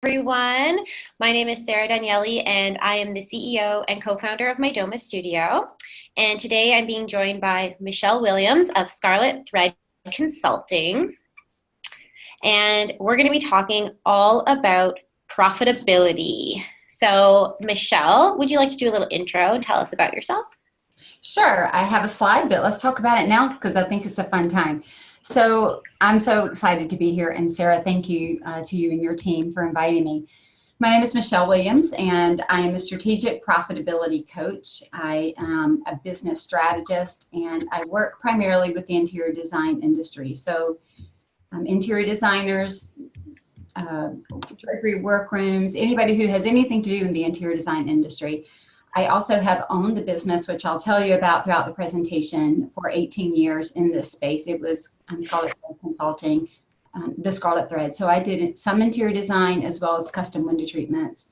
Everyone. My name is Sarah Daniele, and I am the CEO and co-founder of my Doma Studio. And today I'm being joined by Michelle Williams of Scarlet Thread Consulting. And we're going to be talking all about profitability. So, Michelle, would you like to do a little intro and tell us about yourself? Sure, I have a slide, but let's talk about it now because I think it's a fun time. So I'm so excited to be here, and Sarah, thank you to you and your team for inviting me. My name is Michelle Williams, and I am a strategic profitability coach. I am a business strategist, and I work primarily with the interior design industry. So interior designers, drapery workrooms, anybody who has anything to do in the interior design industry. I also have owned a business, which I'll tell you about throughout the presentation, for 18 years in this space. It was Scarlet Thread Consulting, the Scarlet Thread. So I did some interior design as well as custom window treatments.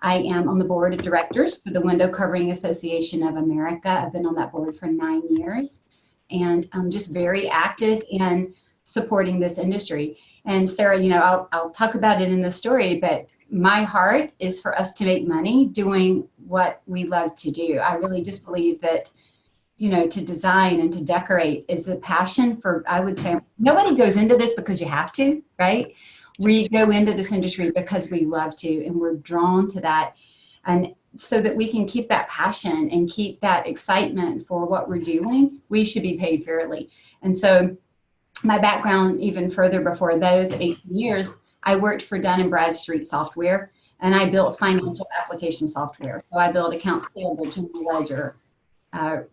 I am on the board of directors for the Window Covering Association of America. I've been on that board for 9 years, and I'm just very active in supporting this industry. And Sarah, you know, I'll talk about it in the story, but my heart is for us to make money doing what we love to do. I really just believe that, you know, to design and to decorate is a passion for, I would say, nobody goes into this because you have to, right? We go into this industry because we love to, and we're drawn to that. And so that we can keep that passion and keep that excitement for what we're doing, we should be paid fairly. And so my background, even further before those 18 years, I worked for Dun & Bradstreet Software, and I built financial application software. So I built accounts payable, general ledger,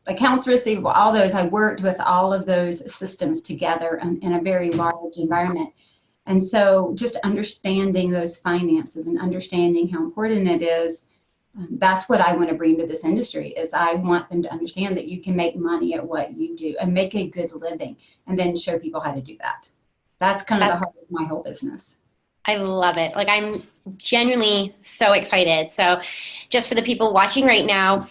accounts receivable, all those. I worked with all of those systems together in a very large environment. And so just understanding those finances and understanding how important it is, that's what I want to bring to this industry. Is I want them to understand that you can make money at what you do and make a good living, and then show people how to do that. That's kind of the heart of my whole business. I love it. Like, I'm genuinely so excited. So just for the people watching right now,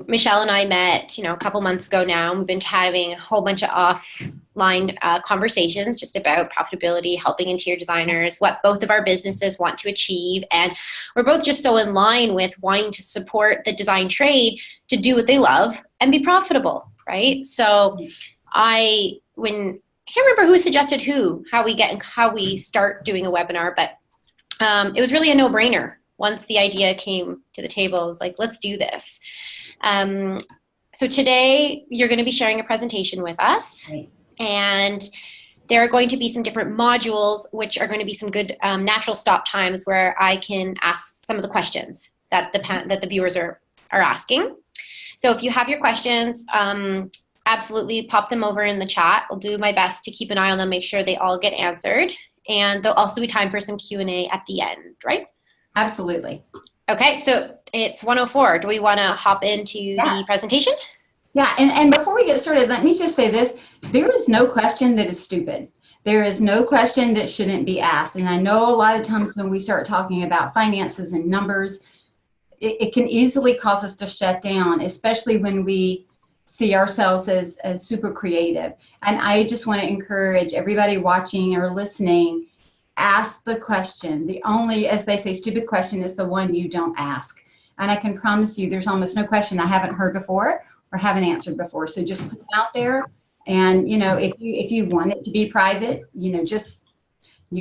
Michelle and I met, a couple months ago now. We've been having a whole bunch of offline conversations just about profitability, helping interior designers, what both of our businesses want to achieve. And we're both just so in line with wanting to support the design trade to do what they love and be profitable, right? So I can't remember who suggested how we start doing a webinar, but it was really a no-brainer. Once the idea came to the table, it was like, let's do this. So today you're going to be sharing a presentation with us, and there are going to be some different modules, which are going to be some good natural stop times where I can ask some of the questions that the viewers are asking. So if you have your questions, absolutely pop them over in the chat. I'll do my best to keep an eye on them, make sure they all get answered. And there'll also be time for some Q&A at the end, right? Absolutely. Okay, so it's 1:04. Do we want to hop into the presentation? Yeah, and before we get started, let me just say this. There is no question that is stupid. There is no question that shouldn't be asked. And I know a lot of times when we start talking about finances and numbers, it can easily cause us to shut down, especially when we see ourselves as super creative. And I just want to encourage everybody watching or listening, ask the question. The only, as they say, stupid question is the one you don't ask. And I can promise you there's almost no question I haven't heard before or haven't answered before. So just put it out there. And, if you want it to be private, you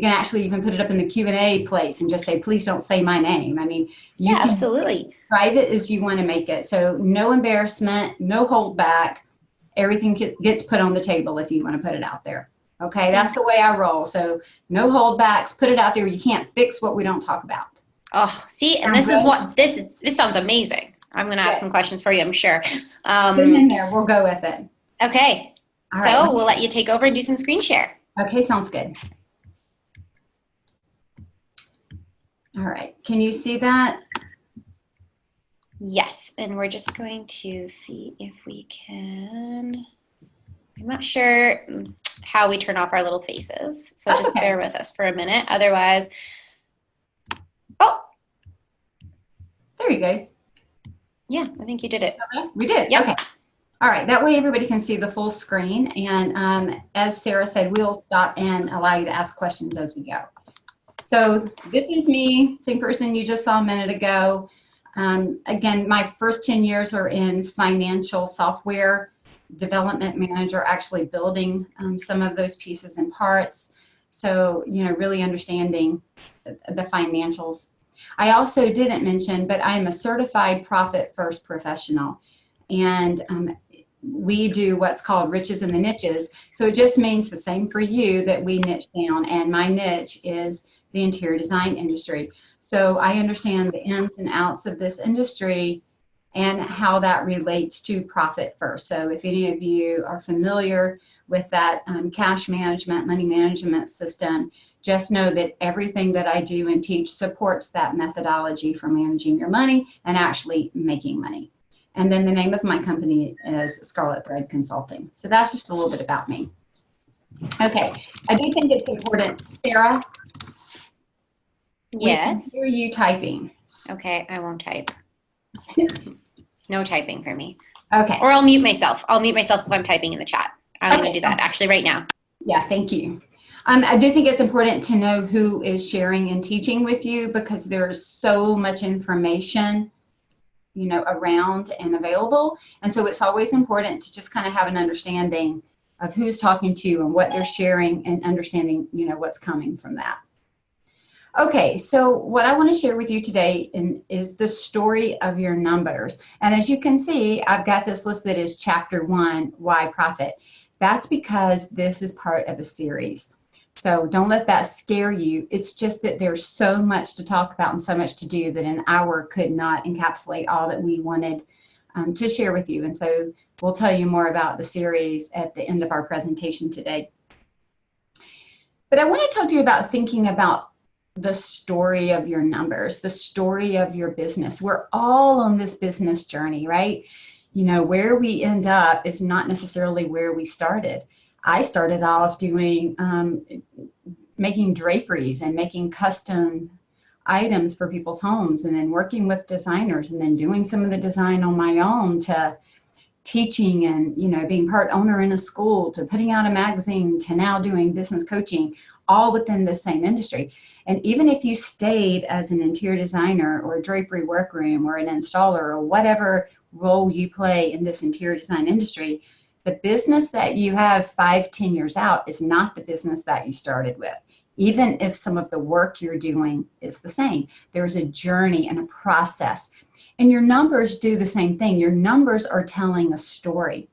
can actually even put it up in the Q&A place and just say, please don't say my name. I mean, you can absolutely private as you want to make it. So no embarrassment, no hold back. Everything gets put on the table if you want to put it out there. Okay, that's the way I roll. So no holdbacks, put it out there. You can't fix what we don't talk about. Oh, see, and this sounds amazing. I'm going to have some questions for you, I'm sure. Put them in there. We'll go with it. Okay. All right. So we'll let you take over and do some screen share. Okay, sounds good. All right. Can you see that? Yes, and we're just going to see if we can. I'm not sure how we turn off our little faces, so just bear with us for a minute. Otherwise, there you go. Yeah, I think you did it. We did. Yep. Okay. All right. That way everybody can see the full screen. And as Sarah said, we'll stop and allow you to ask questions as we go. So this is me, same person you just saw a minute ago. Again, my first 10 years are in financial software development manager, actually building some of those pieces and parts. So, really understanding the financials. I also didn't mention, but I'm a certified Profit First professional. And we do what's called riches in the niches. So it just means the same for you, that we niche down. And my niche is the interior design industry. So I understand the ins and outs of this industry and how that relates to Profit First. So if any of you are familiar with that cash management, money management system, just know that everything that I do and teach supports that methodology for managing your money and actually making money. And then the name of my company is Scarlet Thread Consulting. So that's just a little bit about me. Okay, I do think it's important, Sarah. Yes. We can hear you typing. Okay, I won't type. No typing for me. Okay. Or I'll mute myself. I'll mute myself if I'm typing in the chat. I'm going to do that Awesome. actually right now. Yeah, thank you. I do think it's important to know who is sharing and teaching with you, because there's so much information, around and available. And so it's always important to just kind of have an understanding of who's talking to you and what they're sharing, and understanding, what's coming from that. Okay, so what I want to share with you today is the story of your numbers. And as you can see, I've got this listed as Chapter 1, Why Profit. That's because this is part of a series. So don't let that scare you. It's just that there's so much to talk about and so much to do that an hour could not encapsulate all that we wanted to share with you. And so we'll tell you more about the series at the end of our presentation today. But I want to talk to you about thinking about the story of your numbers, the story of your business. We're all on this business journey, right? Where we end up is not necessarily where we started. I started off doing, making draperies and making custom items for people's homes, and then working with designers, and then doing some of the design on my own, to teaching and, being part owner in a school, to putting out a magazine, to now doing business coaching, all within the same industry. And even if you stayed as an interior designer or a drapery workroom or an installer or whatever role you play in this interior design industry, the business that you have 5-10 years out is not the business that you started with. Even if some of the work you're doing is the same, there's a journey and a process. And your numbers do the same thing. Your numbers are telling a story.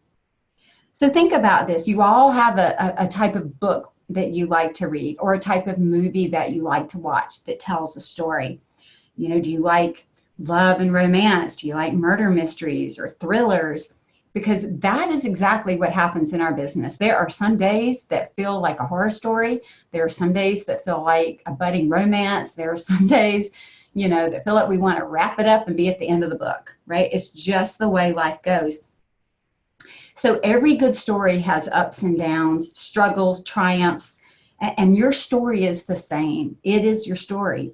So think about this. You all have a type of book that you like to read, or a type of movie that you like to watch that tells a story. Do you like love and romance? Do you like murder mysteries or thrillers? Because that is exactly what happens in our business. There are some days that feel like a horror story. There are some days that feel like a budding romance. There are some days, that feel like we want to wrap it up and be at the end of the book, right? It's just the way life goes. So every good story has ups and downs, struggles, triumphs, and your story is the same. It is your story.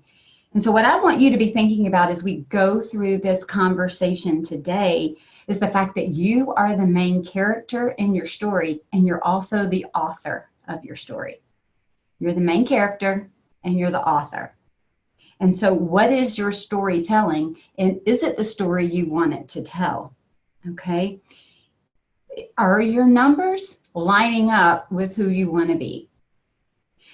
And so what I want you to be thinking about as we go through this conversation today is the fact that you are the main character in your story, and you're also the author of your story. You're the main character and you're the author. And so what is your storytelling, and is it the story you want it to tell? Okay. Are your numbers lining up with who you want to be?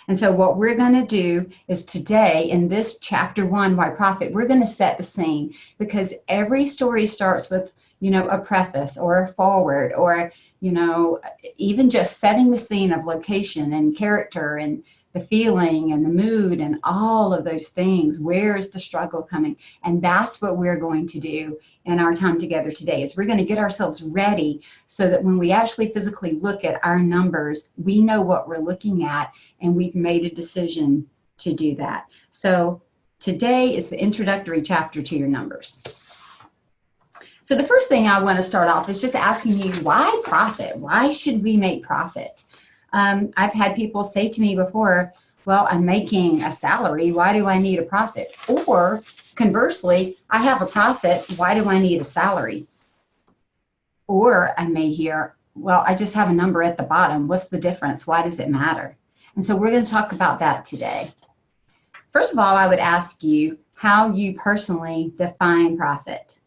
And so what we're going to do is today, in this Chapter 1, Why Profit, we're going to set the scene, because every story starts with, a preface or a forward, or, even just setting the scene of location and character and the feeling and the mood and all of those things. Where is the struggle coming? And that's what we're going to do in our time together today, is we're going to get ourselves ready so that when we actually physically look at our numbers, we know what we're looking at, and we've made a decision to do that. So today is the introductory chapter to your numbers. So the first thing I want to start off is just asking you, why profit? Why should we make profit? I've had people say to me before, well, I'm making a salary, why do I need a profit? Or conversely, I have a profit, why do I need a salary? Or I may hear, well, I just have a number at the bottom, what's the difference? Why does it matter? And so we're going to talk about that today. First of all, I would ask you how you personally define profit.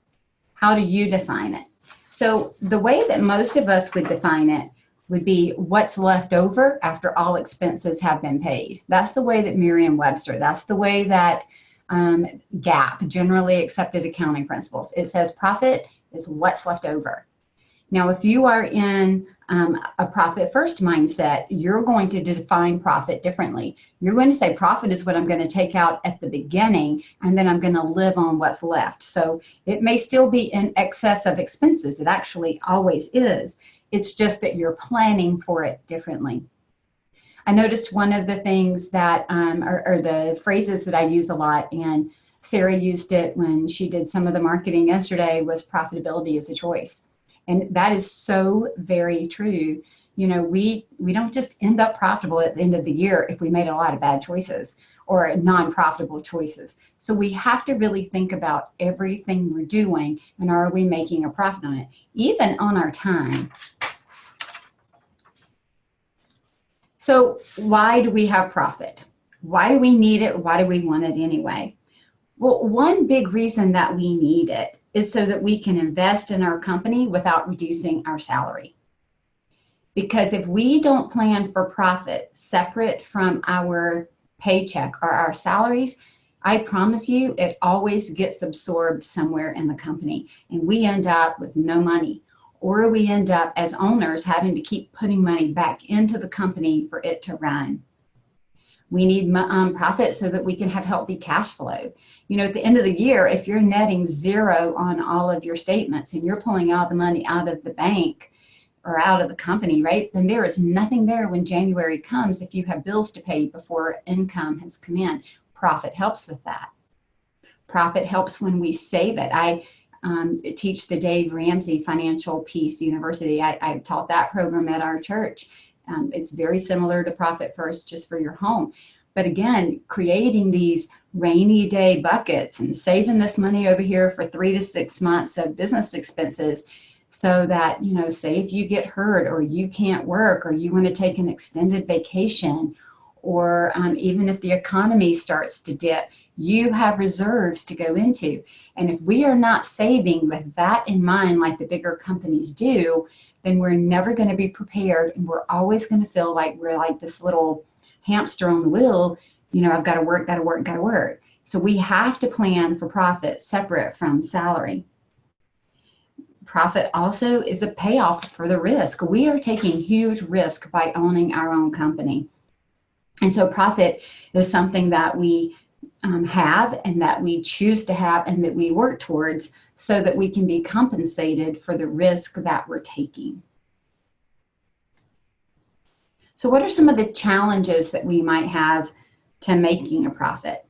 How do you define it? So the way that most of us would define it would be what's left over after all expenses have been paid. That's the way that Merriam-Webster, that's the way that GAAP, generally accepted accounting principles. It says profit is what's left over. Now, if you are in a profit first mindset, you're going to define profit differently. You're going to say profit is what I'm going to take out at the beginning, and then I'm going to live on what's left. So it may still be in excess of expenses. It actually always is. It's just that you're planning for it differently. I noticed one of the things that, or the phrases that I use a lot, and Sarah used it when she did some of the marketing yesterday, was profitability is a choice. And that is so very true. You know, we don't just end up profitable at the end of the year if we made a lot of bad choices or non-profitable choices. So we have to really think about everything we're doing, and are we making a profit on it, even on our time. So why do we have profit? Why do we need it? Why do we want it anyway? Well, one big reason that we need it is so that we can invest in our company without reducing our salary. Because if we don't plan for profit separate from our paycheck or our salaries, I promise you it always gets absorbed somewhere in the company, and we end up with no money, or we end up as owners having to keep putting money back into the company for it to run. We need profit so that we can have healthy cash flow. You know, at the end of the year, if you're netting zero on all of your statements and you're pulling all the money out of the bank or out of the company, right, then there is nothing there when January comes if you have bills to pay before income has come in. Profit helps with that. Profit helps when we save it. I teach the Dave Ramsey Financial Peace University. I taught that program at our church. It's very similar to Profit First, just for your home. But again, creating these rainy day buckets and saving this money over here for 3 to 6 months of business expenses, so that, you know, say if you get hurt or you can't work or you want to take an extended vacation, or even if the economy starts to dip, you have reserves to go into. And if we are not saving with that in mind, like the bigger companies do, then we're never going to be prepared, and we're always going to feel like we're like this little hamster on the wheel. You know, I've got to work, got to work, got to work. So we have to plan for profit separate from salary. Profit also is a payoff for the risk. We are taking huge risk by owning our own company. And so profit is something that we have, and that we choose to have, and that we work towards, so that we can be compensated for the risk that we're taking. So what are some of the challenges that we might have to making a profit?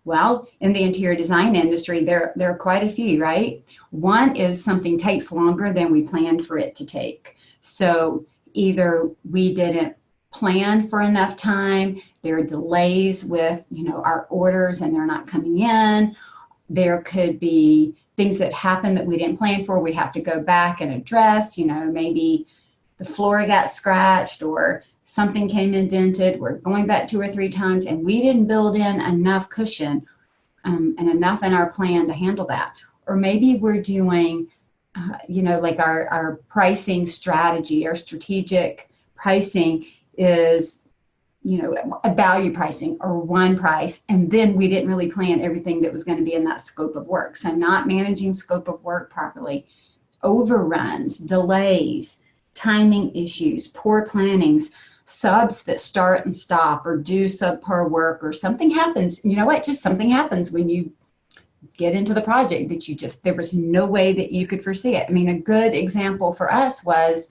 Well, in the interior design industry, there are quite a few, right? One is something takes longer than we planned for it to take. So either we didn't plan for enough time, there are delays with, you know, our orders and they're not coming in. There could be things that happen that we didn't plan for. We have to go back and address, you know, maybe the floor got scratched or something came indented. We're going back 2 or 3 times and we didn't build in enough cushion and enough in our plan to handle that. Or maybe we're doing, you know, like our pricing strategy, our strategic pricing is, you know, a value pricing or one price, and then we didn't really plan everything that was going to be in that scope of work. So not managing scope of work properly, overruns, delays, timing issues, poor plannings, subs that start and stop or do subpar work, or something happens. You know what? Just something happens when you get into the project that there was no way that you could foresee it. I mean, a good example for us was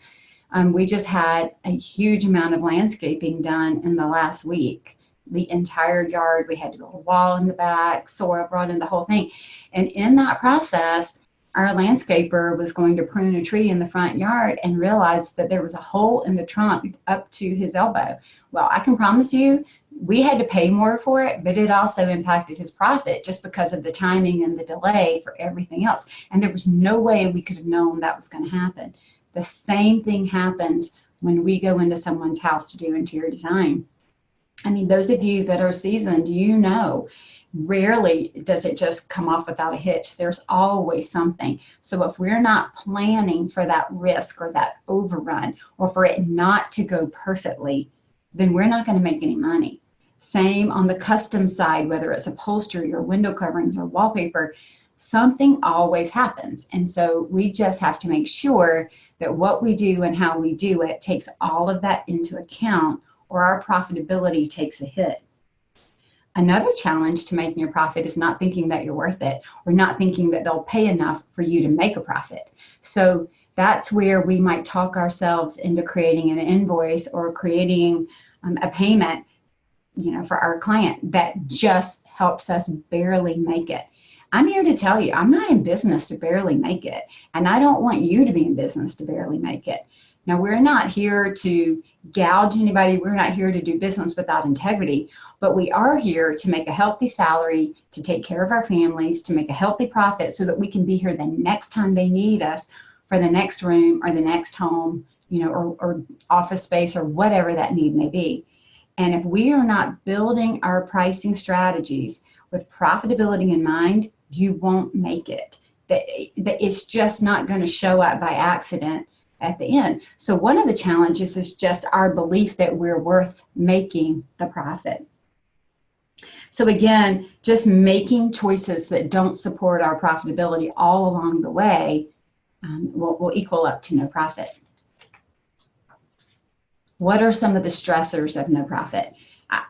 we just had a huge amount of landscaping done in the last week. The entire yard, we had to build a wall in the back, soil brought in, the whole thing. And in that process, our landscaper was going to prune a tree in the front yard and realized that there was a hole in the trunk up to his elbow. Well, I can promise you, we had to pay more for it, but it also impacted his profit just because of the timing and the delay for everything else. And there was no way we could have known that was going to happen. The same thing happens when we go into someone's house to do interior design. I mean, those of you that are seasoned, you know, rarely does it just come off without a hitch. There's always something. So if we're not planning for that risk or that overrun, or for it not to go perfectly, then we're not going to make any money. Same on the custom side, whether it's upholstery or window coverings or wallpaper, something always happens. And so we just have to make sure that what we do and how we do it takes all of that into account, or our profitability takes a hit. Another challenge to making a profit is not thinking that you're worth it, or not thinking that they'll pay enough for you to make a profit. So that's where we might talk ourselves into creating an invoice or creating a payment, you know, for our client that just helps us barely make it. I'm here to tell you, I'm not in business to barely make it, and I don't want you to be in business to barely make it. Now, we're not here to gouge anybody. We're not here to do business without integrity, but we are here to make a healthy salary, to take care of our families, to make a healthy profit so that we can be here the next time they need us for the next room or the next home, you know, or office space or whatever that need may be. And if we are not building our pricing strategies with profitability in mind, you won't make it. It's just not going to show up by accident at the end. So one of the challenges is just our belief that we're worth making the profit. So again, just making choices that don't support our profitability all along the way will equal up to no profit. What are some of the stressors of no profit?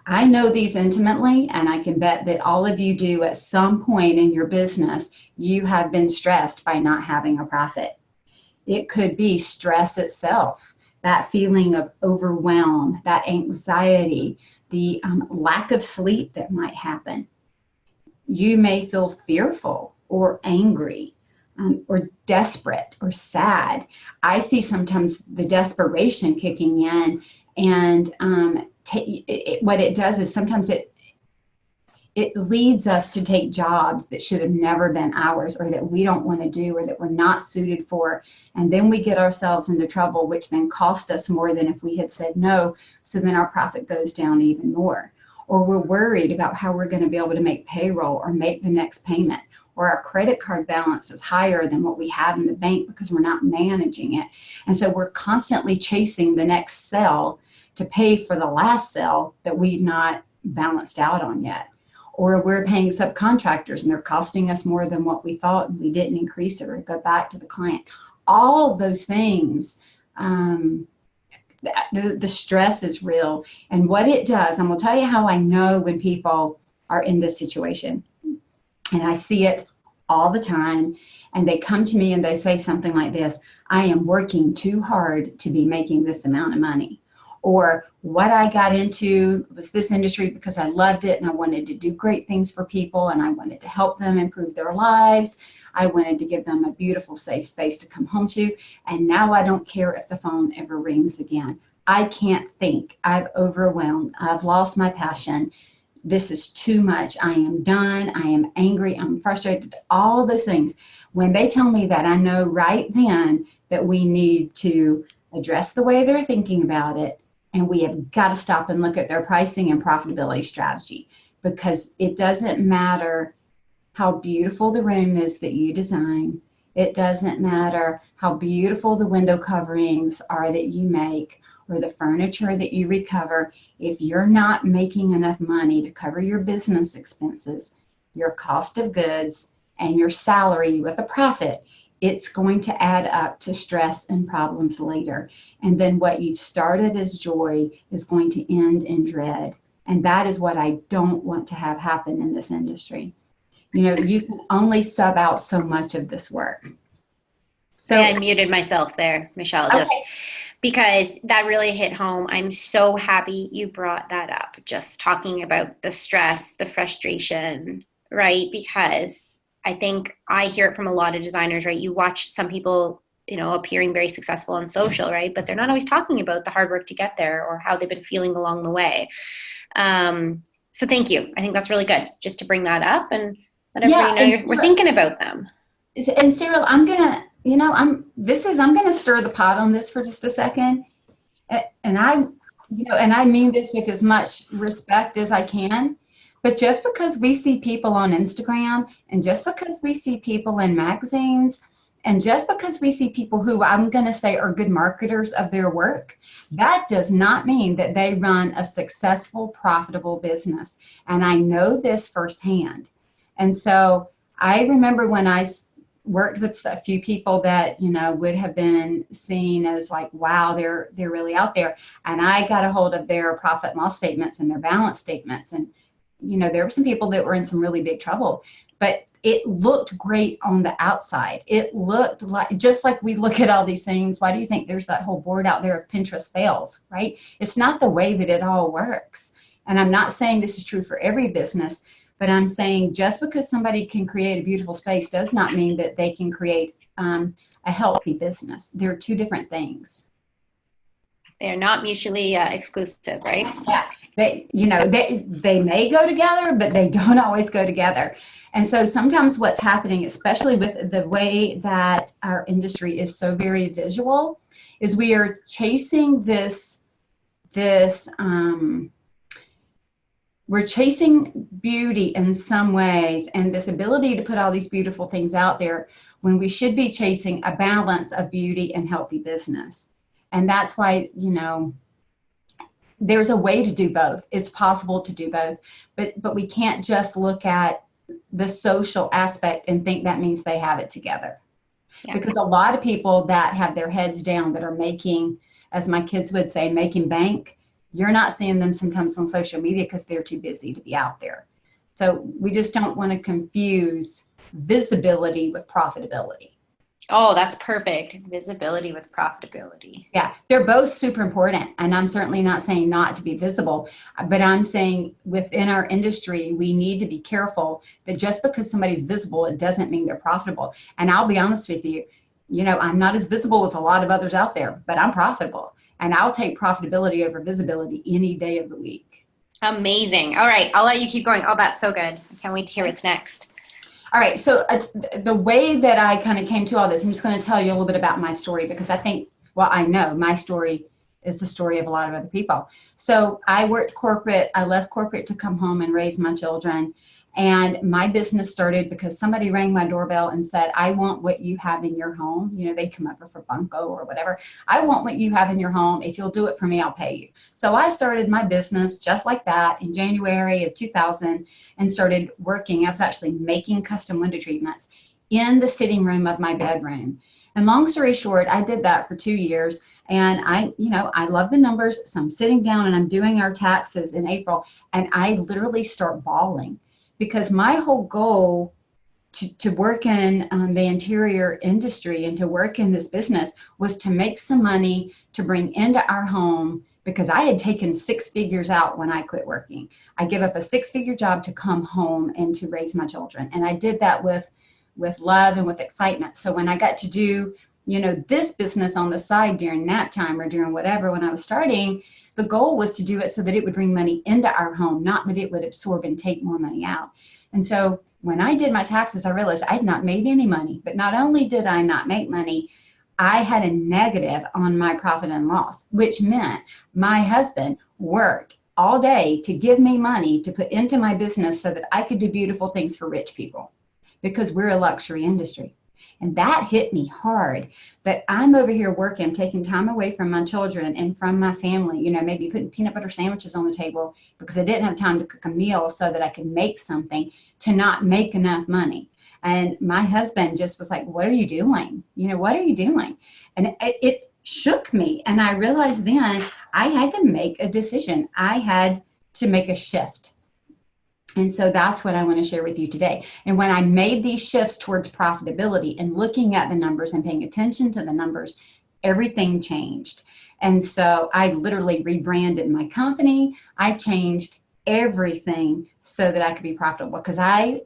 I know these intimately, and I can bet that all of you do at some point in your business. You have been stressed by not having a profit. It could be stress itself, that feeling of overwhelm, that anxiety, the lack of sleep that might happen. You may feel fearful or angry or desperate or sad. I see sometimes the desperation kicking in, and what it does is sometimes it leads us to take jobs that should have never been ours, or that we don't want to do, or that we're not suited for. And then we get ourselves into trouble, which then cost us more than if we had said no. So then our profit goes down even more. Or we're worried about how we're going to be able to make payroll or make the next payment, or our credit card balance is higher than what we have in the bank because we're not managing it. And so we're constantly chasing the next sale to pay for the last sale that we've not balanced out on yet. Or we're paying subcontractors and they're costing us more than what we thought, and we didn't increase it or go back to the client. All those things, the stress is real. And what it does, I'm going to tell you how I know when people are in this situation. And I see it all the time. And they come to me and they say something like this: I am working too hard to be making this amount of money. Or what I got into was this industry because I loved it and I wanted to do great things for people and I wanted to help them improve their lives. I wanted to give them a beautiful, safe space to come home to. And now I don't care if the phone ever rings again. I can't think. I've overwhelmed. I've lost my passion. This is too much. I am done. I am angry. I'm frustrated. All of those things. When they tell me that, I know right then that we need to address the way they're thinking about it. And we have got to stop and look at their pricing and profitability strategy, because it doesn't matter how beautiful the room is that you design. It doesn't matter how beautiful the window coverings are that you make, or the furniture that you recover. If you're not making enough money to cover your business expenses, your cost of goods, and your salary with a profit, it's going to add up to stress and problems later. And then what you've started as joy is going to end in dread. And that is what I don't want to have happen in this industry. You know, you can only sub out so much of this work. So I muted myself there, Michelle, just okay. Because that really hit home. I'm so happy you brought that up, just talking about the stress, the frustration, right? Because I think I hear it from a lot of designers, right? You watch some people, you know, appearing very successful on social, right? But they're not always talking about the hard work to get there or how they've been feeling along the way. So thank you. I think that's really good, just to bring that up and let everybody know we're thinking about them. And Cyril, I'm gonna, you know, I'm gonna stir the pot on this for just a second. And And I mean this with as much respect as I can, but just because we see people on Instagram and just because we see people in magazines and just because we see people who I'm going to say are good marketers of their work, that does not mean that they run a successful, profitable business. And I know this firsthand. And so I remember when I worked with a few people that, would have been seen as like, wow, they're really out there. And I got a hold of their profit and loss statements and their balance statements. And, there were some people that were in some really big trouble, but it looked great on the outside. It looked like, just like we look at all these things, why do you think there's that whole board out there of Pinterest fails, right? It's not the way that it all works. And I'm not saying this is true for every business, but I'm saying just because somebody can create a beautiful space does not mean that they can create a healthy business. They're two different things. They're not mutually exclusive, right? Yeah, they may go together, but they don't always go together. And so sometimes what's happening, especially with the way that our industry is so very visual, is we are chasing we're chasing beauty in some ways and this ability to put all these beautiful things out there when we should be chasing a balance of beauty and healthy business. And that's why, there's a way to do both. It's possible to do both, but we can't just look at the social aspect and think that means they have it together. Yeah. Because a lot of people that have their heads down that are making, as my kids would say, making bank, you're not seeing them sometimes on social media because they're too busy to be out there. So we just don't want to confuse visibility with profitability. Oh, that's perfect. Visibility with profitability. Yeah, they're both super important. And I'm certainly not saying not to be visible, but I'm saying within our industry, we need to be careful that just because somebody's visible, it doesn't mean they're profitable. And I'll be honest with you, I'm not as visible as a lot of others out there, but I'm profitable. And I'll take profitability over visibility any day of the week. Amazing. All right, I'll let you keep going. Oh, that's so good. I can't wait to hear what's next. All right, so the way that I kind of came to all this, I'm just going to tell you a little bit about my story because I think, I know my story is the story of a lot of other people. So I worked corporate. I left corporate to come home and raise my children. And my business started because somebody rang my doorbell and said, I want what you have in your home. They come up for bunko or whatever. I want what you have in your home. If you'll do it for me, I'll pay you. So I started my business just like that in January of 2000 and started working. I was actually making custom window treatments in the sitting room of my bedroom. And long story short, I did that for 2 years. And I love the numbers. So I'm sitting down and I'm doing our taxes in April. And I literally start bawling. Because my whole goal to work in the interior industry and to work in this business was to make some money to bring into our home because I had taken 6 figures out when I quit working. I gave up a 6-figure job to come home and to raise my children. And I did that with love and with excitement. So when I got to do, this business on the side during nap time or during whatever, when I was starting, the goal was to do it so that it would bring money into our home, not that it would absorb and take more money out. And so when I did my taxes, I realized I had not made any money. But not only did I not make money, I had a negative on my profit and loss, which meant my husband worked all day to give me money to put into my business so that I could do beautiful things for rich people because we're a luxury industry. And that hit me hard. But I'm over here working, taking time away from my children and from my family, maybe putting peanut butter sandwiches on the table because I didn't have time to cook a meal so that I could make something to not make enough money. And my husband just was like, what are you doing? What are you doing? And it shook me. And I realized then I had to make a decision. I had to make a shift. And so that's what I want to share with you today. And when I made these shifts towards profitability and looking at the numbers and paying attention to the numbers, everything changed. And so I literally rebranded my company. I changed everything so that I could be profitable because I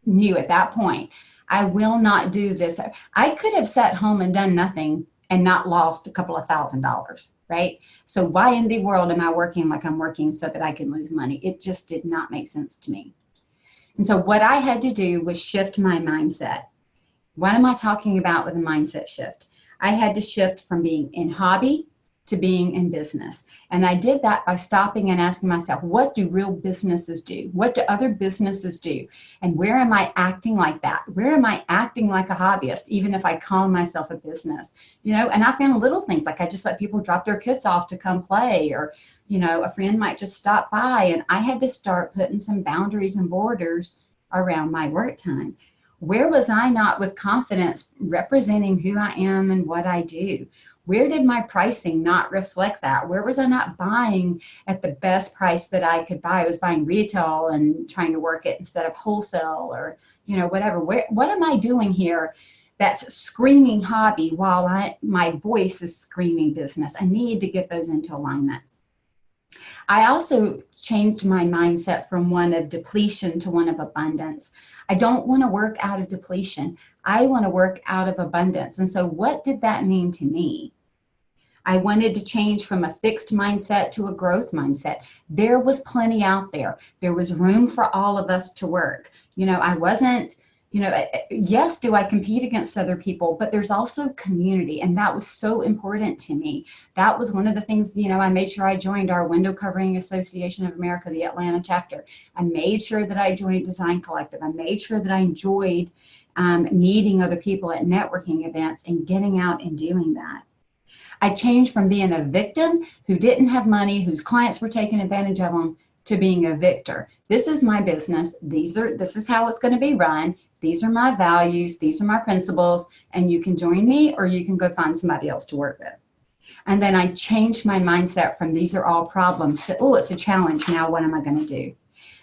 knew at that point, I will not do this. I could have sat home and done nothing and not lost a couple of $1,000s, right? So why in the world am I working like I'm working so that I can lose money? It just did not make sense to me. And so what I had to do was shift my mindset. What am I talking about with a mindset shift? I had to shift from being in hobby to being in business. And I did that by stopping and asking myself, what do real businesses do? What do other businesses do? And where am I acting like that? Where am I acting like a hobbyist, even if I call myself a business? You know, and I found little things like I just let people drop their kids off to come play, or, you know, a friend might just stop by, and I had to start putting some boundaries and borders around my work time. Where was I not with confidence representing who I am and what I do? Where did my pricing not reflect that? Where was I not buying at the best price that I could buy? I was buying retail and trying to work it instead of wholesale, or, you know, whatever. What am I doing here that's screaming hobby while my voice is screaming business? I need to get those into alignment. I also changed my mindset from one of depletion to one of abundance. I don't want to work out of depletion. I want to work out of abundance. And so what did that mean to me? I wanted to change from a fixed mindset to a growth mindset. There was plenty out there. There was room for all of us to work. You know, I wasn't, you know, yes, do I compete against other people, but there's also community. And that was so important to me. That was one of the things, you know, I made sure I joined our Window Covering Association of America, the Atlanta chapter. I made sure that I joined Design Collective. I made sure that I enjoyed meeting other people at networking events and getting out and doing that. I changed from being a victim who didn't have money, whose clients were taking advantage of them, to being a victor. This is my business. This is how it's going to be run. These are my values. These are my principles. And you can join me, or you can go find somebody else to work with. And then I changed my mindset from these are all problems to, oh, it's a challenge. Now what am I going to do?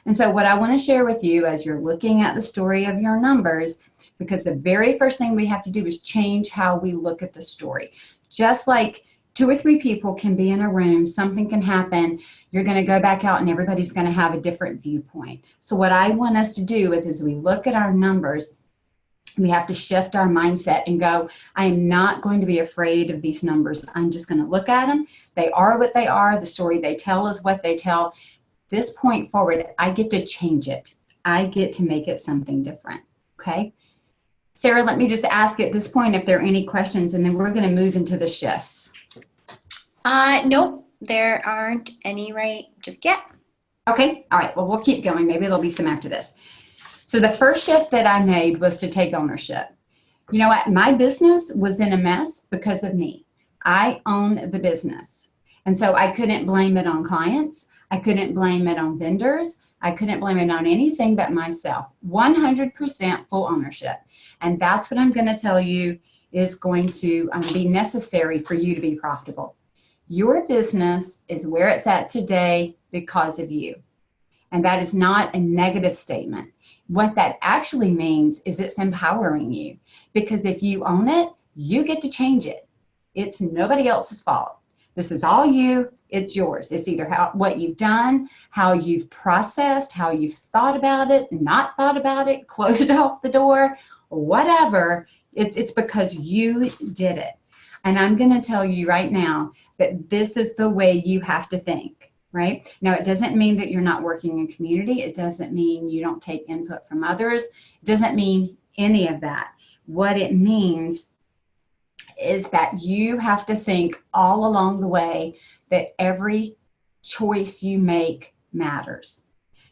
And so what I want to share with you as you're looking at the story of your numbers, because the very first thing we have to do is change how we look at the story. Just like 2 or 3 people can be in a room, something can happen, you're going to go back out and everybody's going to have a different viewpoint. So what I want us to do is, as we look at our numbers, we have to shift our mindset and go, I am not going to be afraid of these numbers. I'm just going to look at them. They are what they are. The story they tell is what they tell. This point forward, I get to change it. I get to make it something different. Okay? Sarah, let me just ask at this point if there are any questions, and then we're going to move into the shifts. Nope, there aren't any right just yet. Okay, all right, well, we'll keep going. Maybe there'll be some after this. So the first shift that I made was to take ownership. You know what? My business was in a mess because of me. I own the business. And so I couldn't blame it on clients. I couldn't blame it on vendors. I couldn't blame it on anything but myself. 100% full ownership. And that's what I'm going to tell you is going to be necessary for you to be profitable. Your business is where it's at today because of you. And that is not a negative statement. What that actually means is it's empowering you, because if you own it, you get to change it. It's nobody else's fault. This is all you. It's yours. It's either what you've done, how you've processed, how you've thought about it, not thought about it, closed off the door, whatever. It's because you did it. And I'm going to tell you right now that this is the way you have to think, right? Now, it doesn't mean that you're not working in community. It doesn't mean you don't take input from others. It doesn't mean any of that. What it means is that you have to think all along the way that every choice you make matters.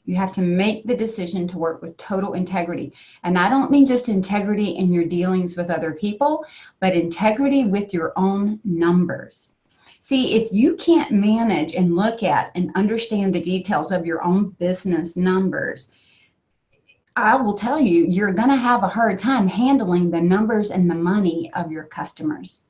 You have to make the decision to work with total integrity. And I don't mean just integrity in your dealings with other people, but integrity with your own numbers. See, if you can't manage and look at and understand the details of your own business numbers, I will tell you, you're going to have a hard time handling the numbers and the money of your customers.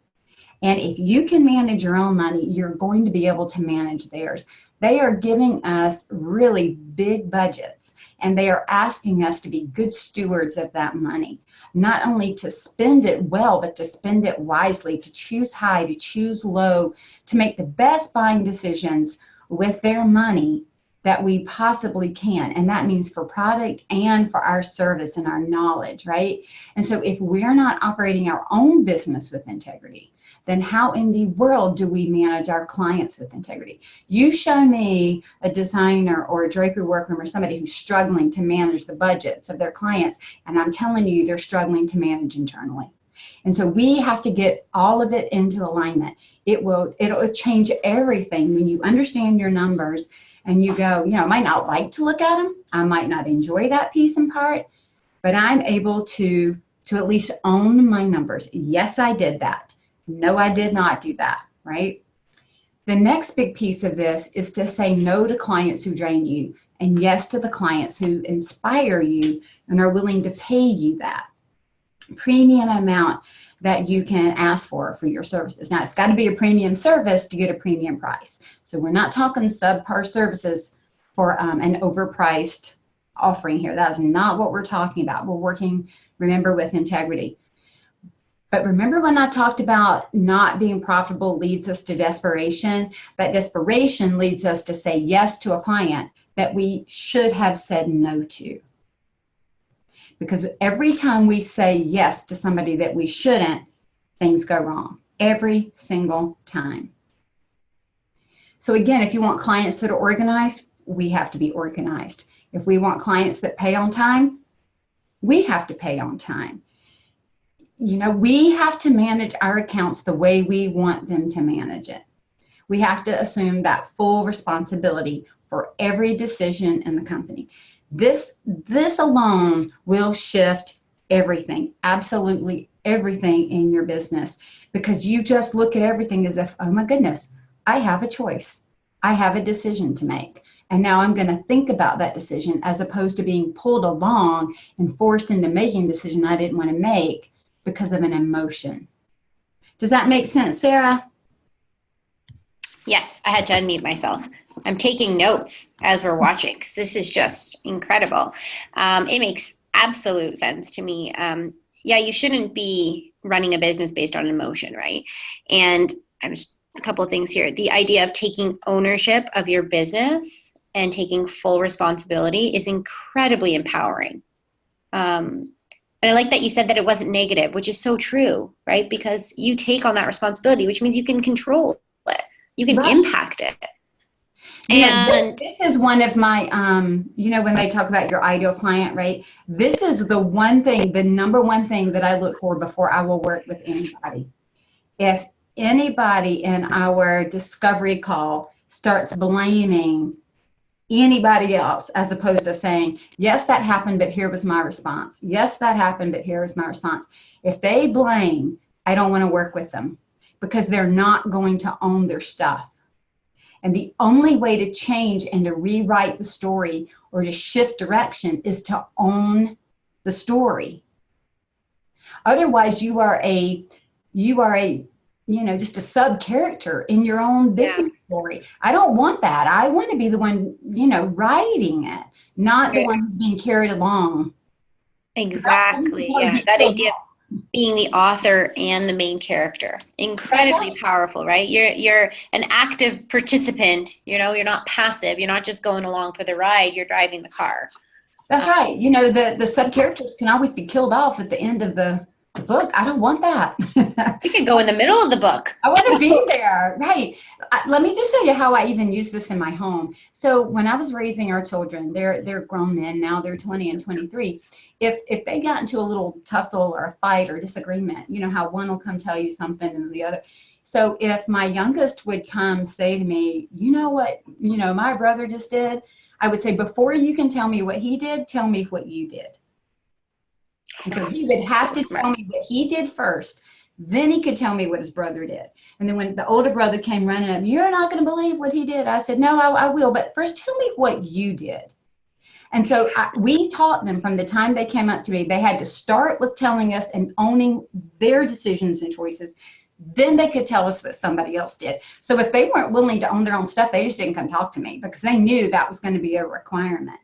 And if you can manage your own money, you're going to be able to manage theirs. They are giving us really big budgets, and they are asking us to be good stewards of that money. Not only to spend it well, but to spend it wisely, to choose high, to choose low, to make the best buying decisions with their money that we possibly can. And that means for product and for our service and our knowledge, right? And so if we're not operating our own business with integrity, then how in the world do we manage our clients with integrity? You show me a designer or a drapery workroom or somebody who's struggling to manage the budgets of their clients, and I'm telling you they're struggling to manage internally. And so we have to get all of it into alignment. It'll change everything when you understand your numbers and you go, I might not like to look at them. I might not enjoy that piece and part, but I'm able to at least own my numbers. Yes, I did that. No, I did not do that, right? The next big piece of this is to say no to clients who drain you and yes to the clients who inspire you and are willing to pay you that premium amount that you can ask for your services. Now, it's got to be a premium service to get a premium price. So we're not talking subpar services for an overpriced offering here. That is not what we're talking about. We're working, remember, with integrity. But remember when I talked about not being profitable leads us to desperation? That desperation leads us to say yes to a client that we should have said no to. Because every time we say yes to somebody that we shouldn't, things go wrong. Every single time. So again, if you want clients that are organized, we have to be organized. If we want clients that pay on time, we have to pay on time. We have to manage our accounts the way we want them to manage it. We have to assume that full responsibility for every decision in the company. This alone will shift everything, absolutely everything in your business, because you just look at everything as if, oh my goodness, I have a choice. I have a decision to make. And now I'm going to think about that decision as opposed to being pulled along and forced into making a decision I didn't want to make because of an emotion. Does that make sense, Sarah? Yes, I had to unmute myself. I'm taking notes as we're watching because this is just incredible. It makes absolute sense to me. Yeah, you shouldn't be running a business based on emotion, right? And I'm just a couple of things here. The idea of taking ownership of your business and taking full responsibility is incredibly empowering. And I like that you said that it wasn't negative, which is so true, right? Because you take on that responsibility, which means you can control it. You can impact it. And this is one of my, when they talk about your ideal client, right? This is the one thing, the number one thing that I look for before I will work with anybody. If anybody in our discovery call starts blaming anybody else as opposed to saying, yes, that happened, but here was my response. Yes, that happened, but here was my response. If they blame, I don't want to work with them because they're not going to own their stuff. And the only way to change and to rewrite the story or to shift direction is to own the story. Otherwise, you are just a sub character in your own business story. I don't want that. I want to be the one, writing it, not the one who's being carried along. Exactly. Yeah. That idea of being the author and the main character. Incredibly powerful, right? You're an active participant, you're not passive. You're not just going along for the ride, you're driving the car. That's right. The sub characters can always be killed off at the end of the book. I don't want that. You could go in the middle of the book. I want to be there. Right. Let me just tell you how I even use this in my home. So when I was raising our children, they're grown men now, they're 20 and 23. If they got into a little tussle or a fight or disagreement, how one will come tell you something and the other. So if my youngest would come say to me, you know what, my brother just did, I would say, before you can tell me what he did, tell me what you did. And so he would have to tell me what he did first. Then he could tell me what his brother did. And then when the older brother came running up, you're not going to believe what he did. I said, no, I will. But first, tell me what you did. And so we taught them from the time they came up to me, they had to start with telling us and owning their decisions and choices. Then they could tell us what somebody else did. So if they weren't willing to own their own stuff, they just didn't come talk to me because they knew that was going to be a requirement.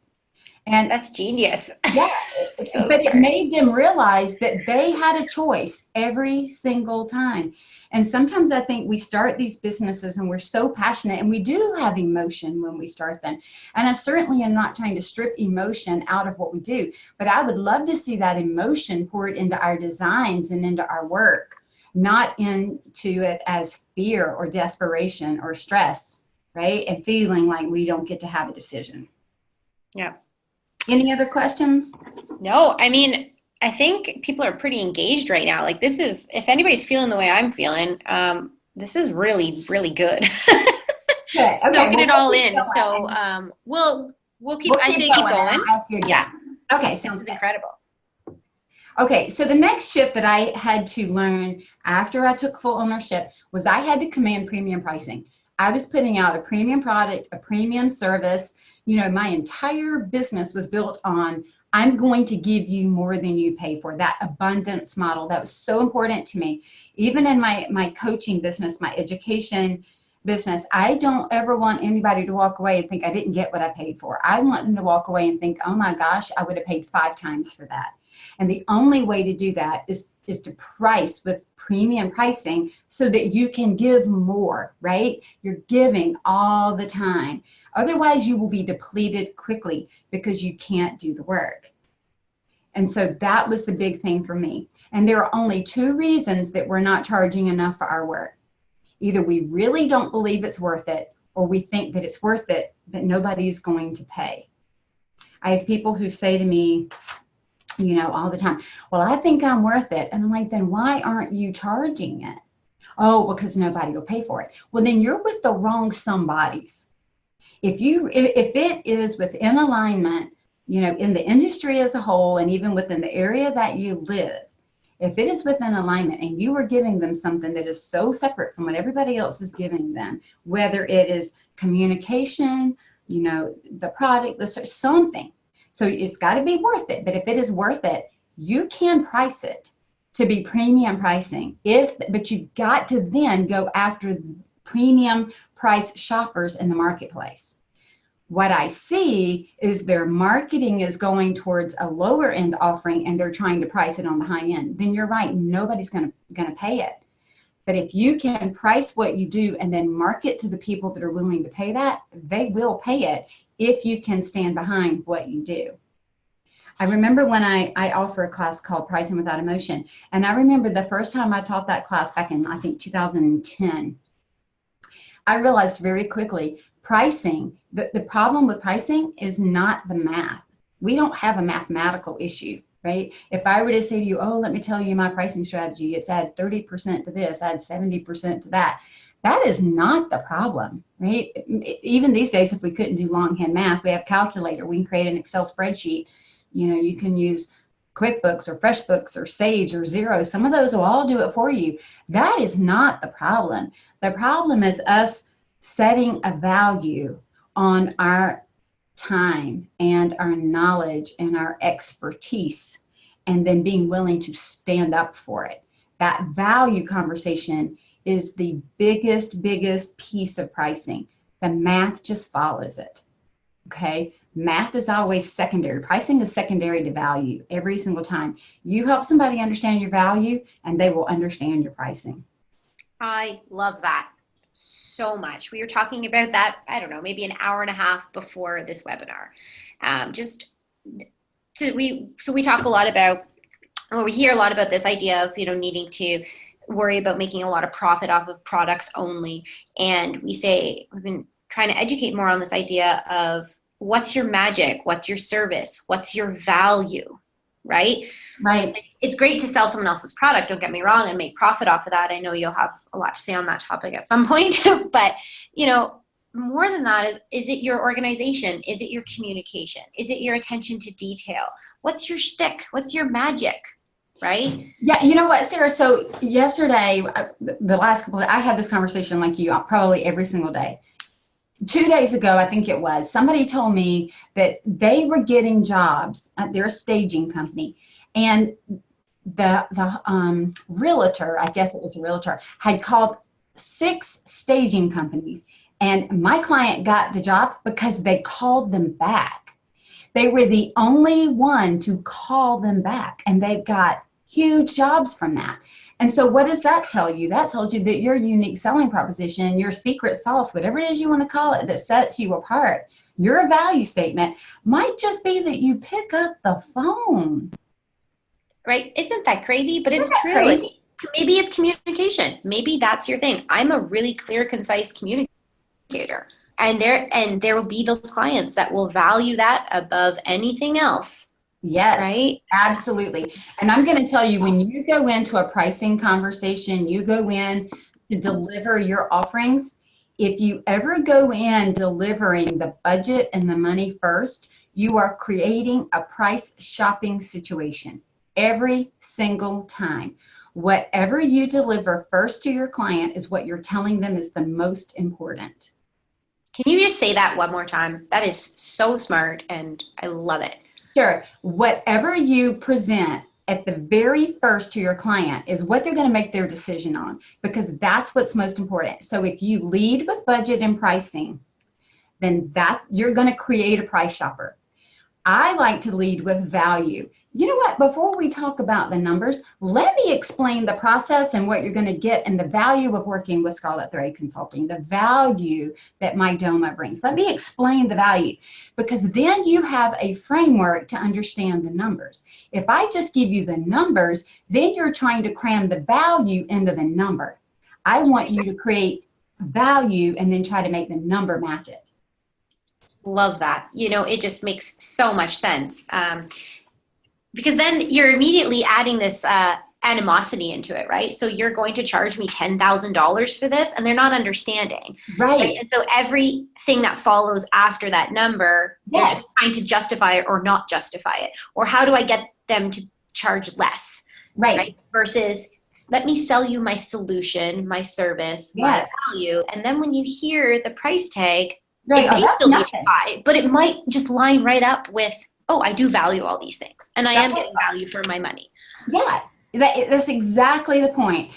And that's genius. Yeah, but it made them realize that they had a choice every single time. And sometimes I think we start these businesses and we're so passionate, and we do have emotion when we start them. And I certainly am not trying to strip emotion out of what we do, but I would love to see that emotion poured into our designs and into our work, not into it as fear or desperation or stress, right? And feeling like we don't get to have a decision. Yeah. Any other questions? No, I mean, I think people are pretty engaged right now. Like this is, if anybody's feeling the way I'm feeling, this is really, really good. Good. Okay. Soaking Well, it all keep in. going. So we'll keep, We'll I keep say keep going. going. I'll ask you again. Yeah. Okay. This Sounds is good. incredible. Okay, so the next shift that I had to learn after I took full ownership was I had to command premium pricing. I was putting out a premium product, a premium service. You know, my entire business was built on I'm going to give you more than you pay for. That abundance model, that was so important to me. Even in my coaching business, my education business, I don't ever want anybody to walk away and think I didn't get what I paid for. I want them to walk away and think, oh my gosh, I would have paid 5 times for that. And the only way to do that is to price with premium pricing so that you can give more, right? You're giving all the time. Otherwise, you will be depleted quickly because you can't do the work. And so that was the big thing for me. And there are only 2 reasons that we're not charging enough for our work. Either we really don't believe it's worth it, or we think that it's worth it, but nobody's going to pay. I have people who say to me, you know, all the time, well, I think I'm worth it. And I'm like, then why aren't you charging it? Oh, because nobody will pay for it. Well, then you're with the wrong somebodies. If it is within alignment, you know, in the industry as a whole, and even within the area that you live, if it is within alignment and you are giving them something that is so separate from what everybody else is giving them, whether it is communication, you know, the product, the service, something. So it's got to be worth it. But if it is worth it, you can price it to be premium pricing. But you've got to then go after premium price shoppers in the marketplace. What I see is their marketing is going towards a lower end offering and they're trying to price it on the high end. Then you're right, nobody's going to pay it. But if you can price what you do and then market to the people that are willing to pay that, they will pay it if you can stand behind what you do. I remember when I offer a class called Pricing Without Emotion, and I remember the first time I taught that class back in, I think, 2010, I realized very quickly pricing, the problem with pricing is not the math. We don't have a mathematical issue, right? If I were to say to you, oh, let me tell you my pricing strategy, it's add 30% to this, add 70% to that. That is not the problem, right? Even these days, if we couldn't do longhand math, we have a calculator. We can create an Excel spreadsheet. You know, you can use QuickBooks or FreshBooks or Sage or Xero. Some of those will all do it for you. That is not the problem. The problem is us setting a value on our time and our knowledge and our expertise, and then being willing to stand up for it. That value conversation is the biggest piece of pricing. The math just follows it, okay? Math is always secondary. Pricing is secondary to value every single time. You help somebody understand your value and they will understand your pricing. I love that so much. We were talking about that, I don't know, maybe an hour and a half before this webinar. We talk a lot about, or we hear a lot about this idea of, you know, needing to worry about making a lot of profit off of products only. And we've been trying to educate more on this idea of what's your magic, what's your service, what's your value, right? Right. It's great to sell someone else's product, don't get me wrong, and make profit off of that. I know you'll have a lot to say on that topic at some point, but, you know, more than that is it your organization? Is it your communication? Is it your attention to detail? What's your shtick? What's your magic? Right? Yeah, you know what, Sarah? So yesterday, the last couple I had this conversation like you probably every single day. 2 days ago, I think it was, somebody told me that they were getting jobs at their staging company, and the realtor, I guess it was a realtor, had called 6 staging companies, and my client got the job because they called them back. They were the only one to call them back, and they got huge jobs from that. And so what does that tell you? That tells you that your unique selling proposition, your secret sauce, whatever it is you want to call it, that sets you apart, your value statement might just be that you pick up the phone. Right? Isn't that crazy? But it's true. Crazy? Maybe it's communication. Maybe that's your thing. I'm a really clear, concise communicator. And there will be those clients that will value that above anything else. Yes, right? absolutely. And I'm going to tell you, when you go into a pricing conversation, you go in to deliver your offerings. If you ever go in delivering the budget and the money first, you are creating a price shopping situation every single time. Whatever you deliver first to your client is what you're telling them is the most important. Can you just say that one more time? That is so smart and I love it. Sure. Whatever you present at the very first to your client is what they're going to make their decision on, because that's what's most important. So if you lead with budget and pricing, then that you're going to create a price shopper. I like to lead with value. You know what? Before we talk about the numbers, let me explain the process and what you're going to get and the value of working with Scarlet Thread Consulting, the value that my Doma brings. Let me explain the value, because then you have a framework to understand the numbers. If I just give you the numbers, then you're trying to cram the value into the number. I want you to create value and then try to make the number match it. Love that. You know, it just makes so much sense. Because then you're immediately adding this animosity into it, right? So you're going to charge me $10,000 for this, and they're not understanding. Right. And so everything that follows after that number, they're Yes. just trying to justify it or not justify it. Or how do I get them to charge less? Right. Versus, let me sell you my solution, my service, Yes. my value. And then when you hear the price tag, Right. it may still be too high, but it might just line right up with, oh, I do value all these things, and I am getting value for my money. Yeah, that's exactly the point.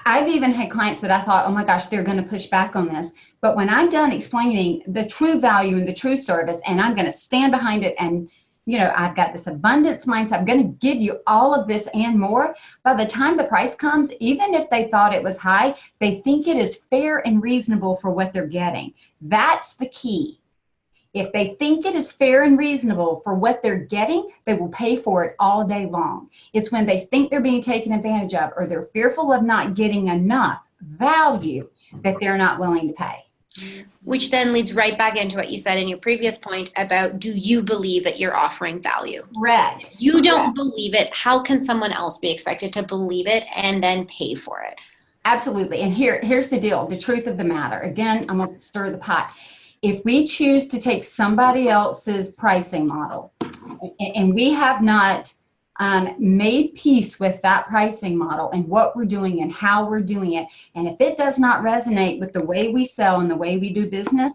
I've even had clients that I thought, oh my gosh, they're going to push back on this. But when I'm done explaining the true value and the true service, and I'm going to stand behind it, and you know, I've got this abundance mindset, I'm going to give you all of this and more. By the time the price comes, even if they thought it was high, they think it is fair and reasonable for what they're getting. That's the key. If they think it is fair and reasonable for what they're getting, they will pay for it all day long. It's when they think they're being taken advantage of, or they're fearful of not getting enough value, that they're not willing to pay. Which then leads right back into what you said in your previous point about, do you believe that you're offering value? Correct. If you don't believe it, how can someone else be expected to believe it and then pay for it? Absolutely. And here's the deal, the truth of the matter. Again, I'm going to stir the pot. If we choose to take somebody else's pricing model, and we have not made peace with that pricing model and what we're doing and how we're doing it, and if it does not resonate with the way we sell and the way we do business,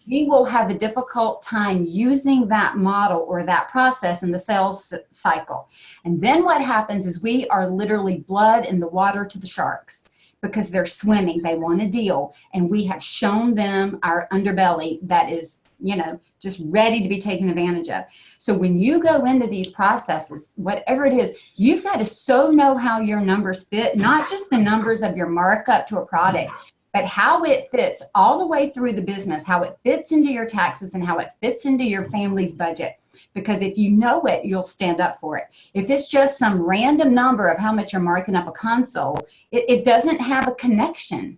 we will have a difficult time using that model or that process in the sales cycle. And then what happens is we are literally blood in the water to the sharks, because they're swimming, they want a deal, and we have shown them our underbelly that is, you know, just ready to be taken advantage of. So when you go into these processes, whatever it is, you've got to so know how your numbers fit, not just the numbers of your markup to a product, but how it fits all the way through the business, how it fits into your taxes and how it fits into your family's budget. Because if you know it, you'll stand up for it. If it's just some random number of how much you're marking up a console, it doesn't have a connection.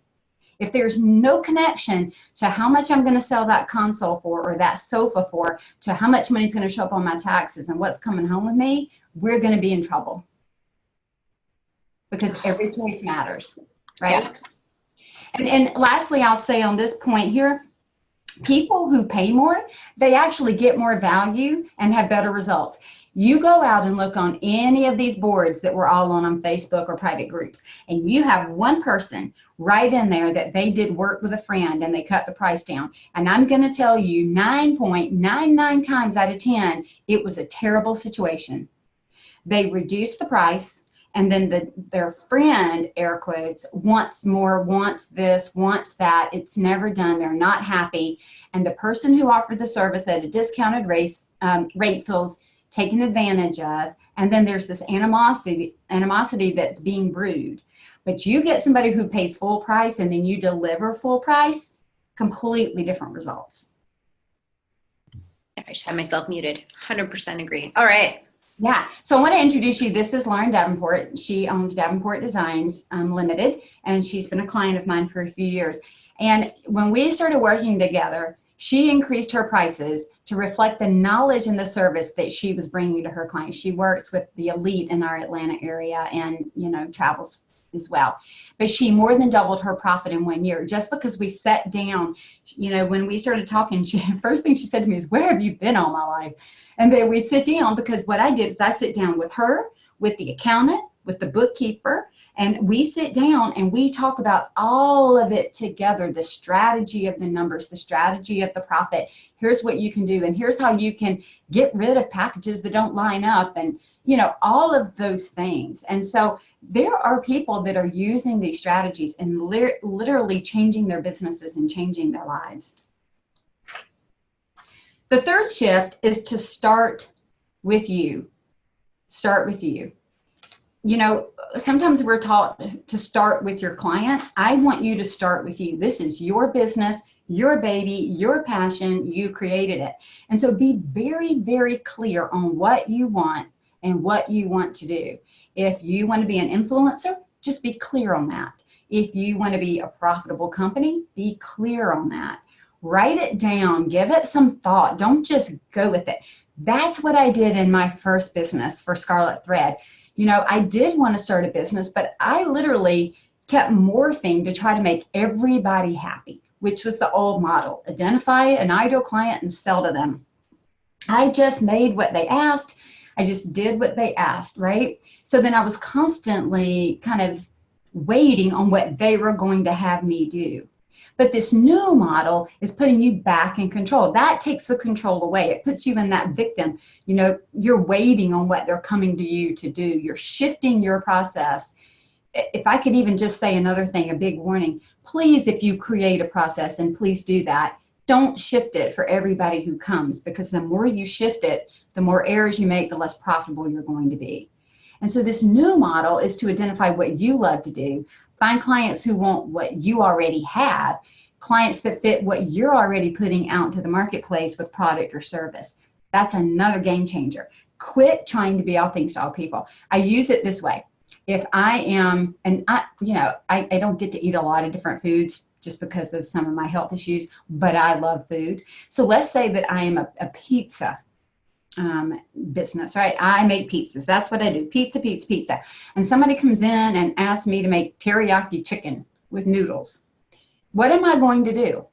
If there's no connection to how much I'm going to sell that console for, or that sofa for, to how much money is going to show up on my taxes and what's coming home with me, we're going to be in trouble. Because every choice matters, right? Yeah. And lastly, I'll say on this point here, people who pay more, they actually get more value and have better results. You go out and look on any of these boards that we're all on Facebook or private groups, and you have one person right in there that they did work with a friend and they cut the price down. And I'm going to tell you 9.99 times out of 10, it was a terrible situation. They reduced the price, and then their friend, air quotes, wants more, wants this, wants that. It's never done. They're not happy. And the person who offered the service at a discounted rate feels taken advantage of. And then there's this animosity that's being brewed. But you get somebody who pays full price and then you deliver full price, completely different results. I just had myself muted. 100% agree. All right. Yeah, so I want to introduce you. This is Lauren Davenport. She owns Davenport Designs Limited, and she's been a client of mine for a few years. And when we started working together, She increased her prices to reflect the knowledge and the service that she was bringing to her clients. She works with the elite in our Atlanta area and, travels as well. But she more than doubled her profit in 1 year just because we sat down. When we started talking, first thing she said to me is, "Where have you been all my life?" And then we sit down, because what I did is I sit down with her, with the accountant, with the bookkeeper, and we sit down and we talk about all of it together, the strategy of the numbers, the strategy of the profit. Here's what you can do, and here's how you can get rid of packages that don't line up, and all of those things. And so there are people that are using these strategies and literally changing their businesses and changing their lives. The third shift is to start with you. Start with you. Sometimes we're taught to start with your client. I want you to start with you. This is your business, your baby, your passion. You created it. And so be very, very clear on what you want and what you want to do. If you want to be an influencer, just be clear on that. If you want to be a profitable company, be clear on that. Write it down, give it some thought. Don't just go with it. That's what I did in my first business for Scarlet Thread. I did want to start a business, but I literally kept morphing to try to make everybody happy, which was the old model. Identify an ideal client and sell to them. I just made what they asked. I just did what they asked, right? So then I was constantly kind of waiting on what they were going to have me do. But this new model is putting you back in control. That takes the control away. It puts you in that victim. You're waiting on what they're coming to you to do. You're shifting your process. If I could even just say another thing, a big warning, please, if you create a process, and please do that, don't shift it for everybody who comes, because the more you shift it, the more errors you make, the less profitable you're going to be. And so this new model is to identify what you love to do. Find clients who want what you already have, clients that fit what you're already putting out into the marketplace with product or service. That's another game changer. Quit trying to be all things to all people. I use it this way. If I am, and I don't get to eat a lot of different foods just because of some of my health issues, but I love food. So let's say that I am a pizza business, right? I make pizzas. That's what I do. Pizza, pizza, pizza. And somebody comes in and asks me to make teriyaki chicken with noodles. What am I going to do?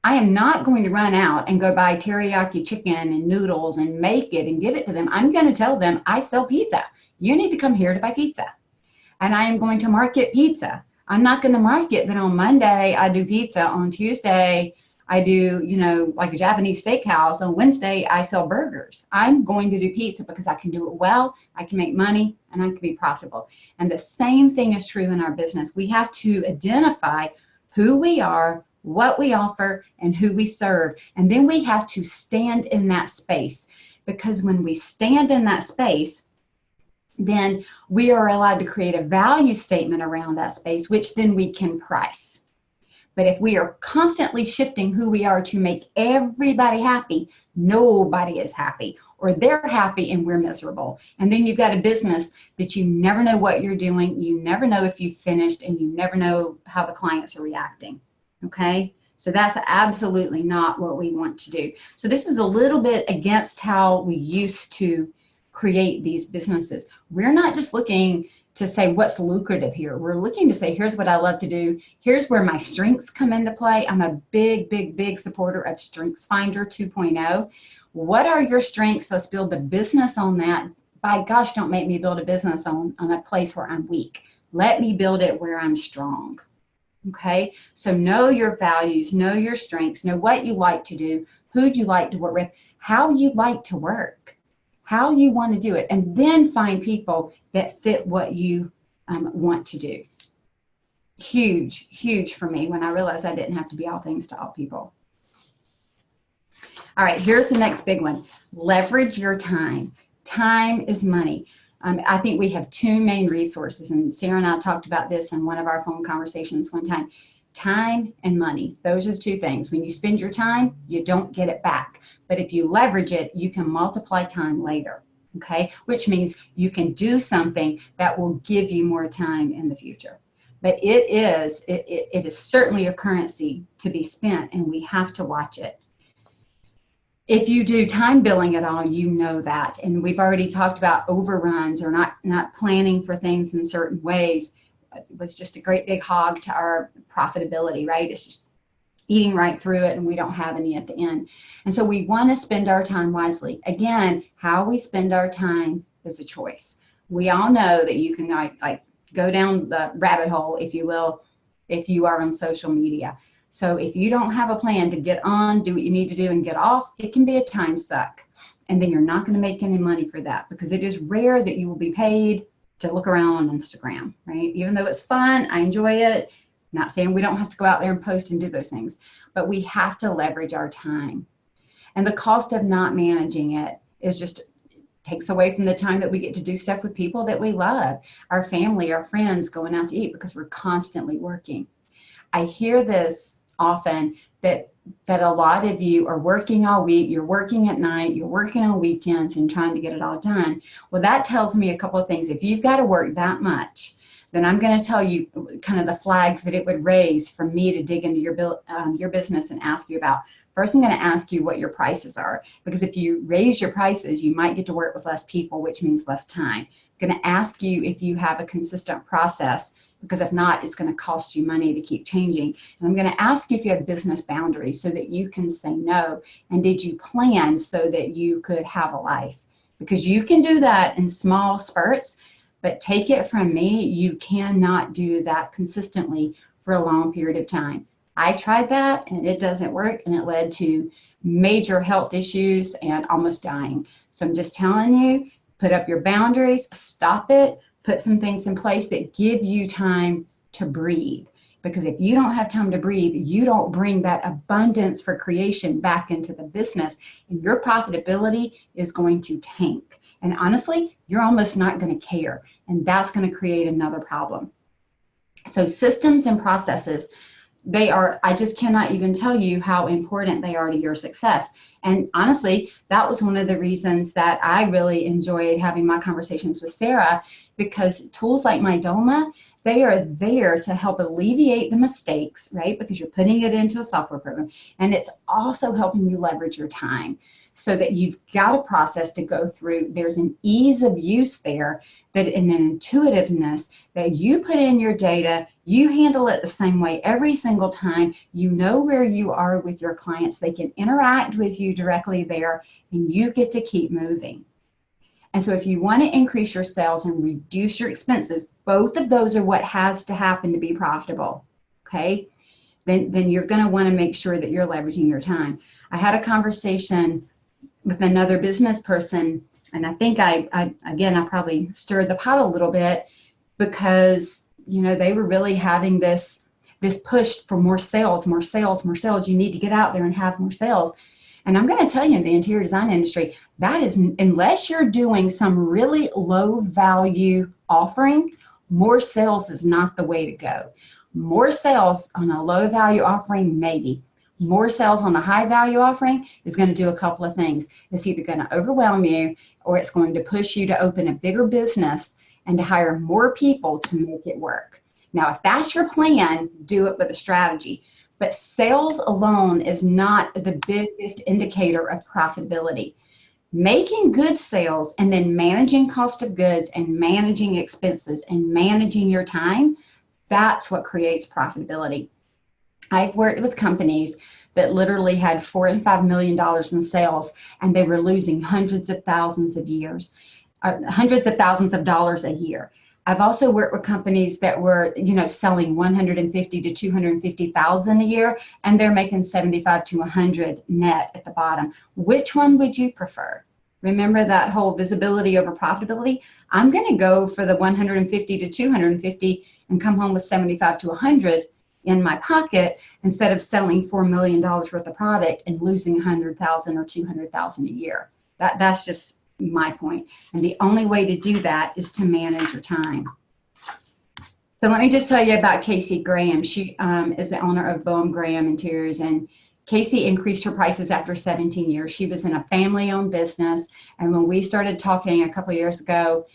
I am not going to run out and go buy teriyaki chicken and noodles and make it and give it to them. I'm going to tell them I sell pizza. You need to come here to buy pizza. And I am going to market pizza. I'm not going to market that on Monday I do pizza, on Tuesday I do, like a Japanese steakhouse. On Wednesday, I sell burgers. I'm going to do pizza because I can do it well, I can make money, and I can be profitable. And the same thing is true in our business. We have to identify who we are, what we offer, and who we serve. And then we have to stand in that space, because when we stand in that space, then we are allowed to create a value statement around that space, which then we can price. But if we are constantly shifting who we are to make everybody happy, nobody is happy, or they're happy and we're miserable. And then you've got a business that you never know what you're doing, you never know if you've finished, and you never know how the clients are reacting. Okay? So that's absolutely not what we want to do. So this is a little bit against how we used to create these businesses. We're not just looking to say what's lucrative here. We're looking to say, here's what I love to do. Here's where my strengths come into play. I'm a big, big, big supporter of Strengths Finder 2.0. What are your strengths? Let's build a business on that. By gosh, don't make me build a business on a place where I'm weak. Let me build it where I'm strong. Okay? So know your values, know your strengths, know what you like to do, who you like to work with, how you like to work, how you want to do it, and then find people that fit what you want to do. Huge, huge for me when I realized I didn't have to be all things to all people. All right, here's the next big one. Leverage your time. Time is money. I think we have two main resources, and Sarah and I talked about this in one of our phone conversations one time. Time and money. Those are the two things. When you spend your time, you don't get it back. But if you leverage it, you can multiply time later, okay? Which means you can do something that will give you more time in the future. But it is certainly a currency to be spent, and we have to watch it. If you do time billing at all, you know that. And we've already talked about overruns or not planning for things in certain ways. It was just a great big hog to our profitability, right? It's just eating right through it and we don't have any at the end. And so we want to spend our time wisely. Again, how we spend our time is a choice. We all know that you can like go down the rabbit hole, if you will, if you are on social media. So if you don't have a plan to get on, do what you need to do and get off, it can be a time suck. And then you're not going to make any money for that, because it is rare that you will be paid to look around on Instagram, right? Even though it's fun, I enjoy it. Not saying we don't have to go out there and post and do those things, but we have to leverage our time. And the cost of not managing it is just takes away from the time that we get to do stuff with people that we love, our family, our friends, going out to eat, because we're constantly working. I hear this often, that a lot of you are working all week, you're working at night, you're working on weekends and trying to get it all done. Well, that tells me a couple of things. If you've got to work that much, then I'm going to tell you kind of the flags that it would raise for me to dig into your business and ask you about. First, I'm going to ask you what your prices are, because if you raise your prices, you might get to work with less people, which means less time. I'm going to ask you if you have a consistent process, because if not, it's going to cost you money to keep changing. And I'm going to ask you if you have business boundaries so that you can say no. And did you plan so that you could have a life? Because you can do that in small spurts, but take it from me, you cannot do that consistently for a long period of time. I tried that and it doesn't work, and it led to major health issues and almost dying. So I'm just telling you, put up your boundaries, stop it, put some things in place that give you time to breathe. Because if you don't have time to breathe, you don't bring that abundance for creation back into the business, and your profitability is going to tank. And honestly, you're almost not going to care, and that's going to create another problem. So systems and processes, I just cannot even tell you how important they are to your success. And honestly, that was one of the reasons that I really enjoyed having my conversations with Sarah, because tools like Mydoma, they are there to help alleviate the mistakes, right? Because you're putting it into a software program, and it's also helping you leverage your time so that you've got a process to go through. There's an ease of use there, that and an intuitiveness that you put in your data, you handle it the same way every single time. You know where you are with your clients. They can interact with you directly there, and you get to keep moving. And so if you want to increase your sales and reduce your expenses, both of those are what has to happen to be profitable, okay? Then you're going to want to make sure that you're leveraging your time. I had a conversation with another business person, and I think I probably stirred the pot a little bit, because they were really having this push for more sales. You need to get out there and have more sales. And I'm going to tell you, in the interior design industry, that is, unless you're doing some really low value offering, more sales is not the way to go. More sales on a low value offering, maybe. More sales on a high value offering is going to do a couple of things. It's either going to overwhelm you, or it's going to push you to open a bigger business and to hire more people to make it work. Now, if that's your plan, do it with a strategy. But sales alone is not the biggest indicator of profitability. Making good sales and then managing cost of goods and managing expenses and managing your time, that's what creates profitability. I've worked with companies that literally had $4 and $5 million in sales, and they were losing hundreds of thousands of dollars a year. I've also worked with companies that were, selling 150 to 250,000 a year, and they're making 75 to 100 net at the bottom. Which one would you prefer? Remember that whole visibility over profitability? I'm going to go for the 150 to 250 and come home with 75 to 100 in my pocket, instead of selling $4 million worth of product and losing 100,000 or 200,000 a year. That's just my point. And the only way to do that is to manage your time. So let me just tell you about Casey Graham. She is the owner of Boehm Graham Interiors, and Casey increased her prices after 17 years. She was in a family-owned business, and when we started talking a couple of years ago,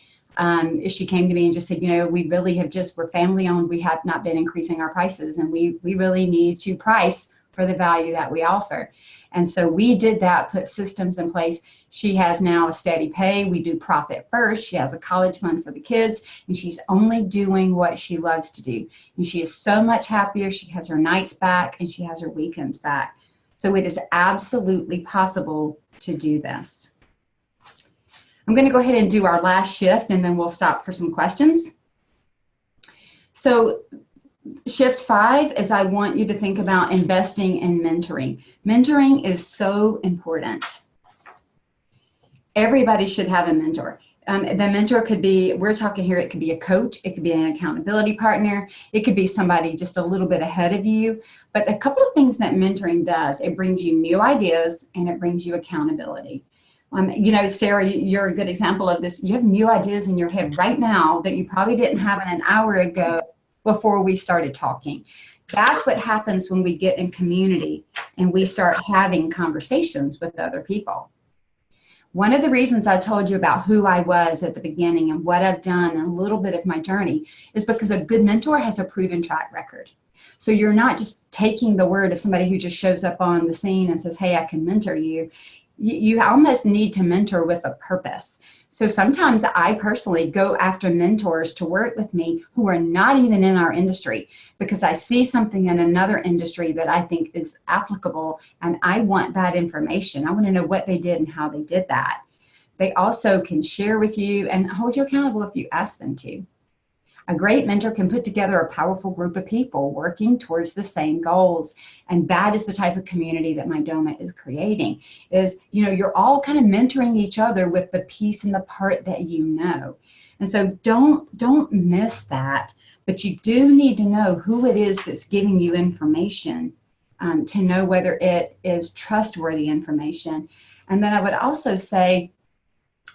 she came to me and just said, we really we're family-owned. We have not been increasing our prices, and we really need to price for the value that we offer. And so we did that, put systems in place. She has now a steady pay. We do profit first. She has a college fund for the kids, and she's only doing what she loves to do. And she is so much happier. She has her nights back and she has her weekends back. So it is absolutely possible to do this. I'm going to go ahead and do our last shift, and then we'll stop for some questions. So shift 5 is I want you to think about investing in mentoring. Mentoring is so important. Everybody should have a mentor. The mentor could be, we're talking here, it could be a coach, it could be an accountability partner, it could be somebody just a little bit ahead of you. But a couple of things that mentoring does, it brings you new ideas and it brings you accountability. You know, Sarah, you're a good example of this. You have new ideas in your head right now that you probably didn't have an hour ago before we started talking. That's what happens when we get in community and we start having conversations with other people. One of the reasons I told you about who I was at the beginning and what I've done and a little bit of my journey is because a good mentor has a proven track record. So you're not just taking the word of somebody who just shows up on the scene and says, hey, I can mentor you. You almost need to mentor with a purpose. So sometimes I personally go after mentors to work with me who are not even in our industry because I see something in another industry that I think is applicable and I want that information. I want to know what they did and how they did that. They also can share with you and hold you accountable if you ask them to. A great mentor can put together a powerful group of people working towards the same goals. And that is the type of community that Mydoma is creating. Is, you know, you're all kind of mentoring each other with the piece and the part that you know. And so don't miss that. But you do need to know who it is that's giving you information to know whether it is trustworthy information. And then I would also say,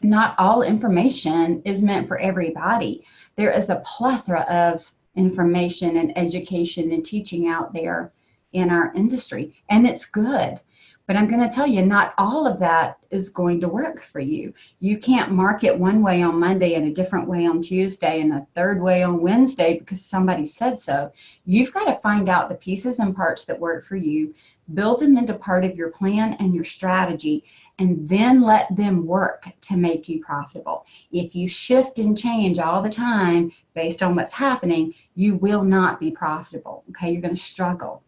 not all information is meant for everybody. There is a plethora of information and education and teaching out there in our industry, and it's good. But I'm going to tell you, not all of that is going to work for you. You can't market one way on Monday and a different way on Tuesday and a third way on Wednesday because somebody said so. You've got to find out the pieces and parts that work for you, build them into part of your plan and your strategy, and then let them work to make you profitable. If you shift and change all the time based on what's happening, you will not be profitable, okay? You're going to struggle.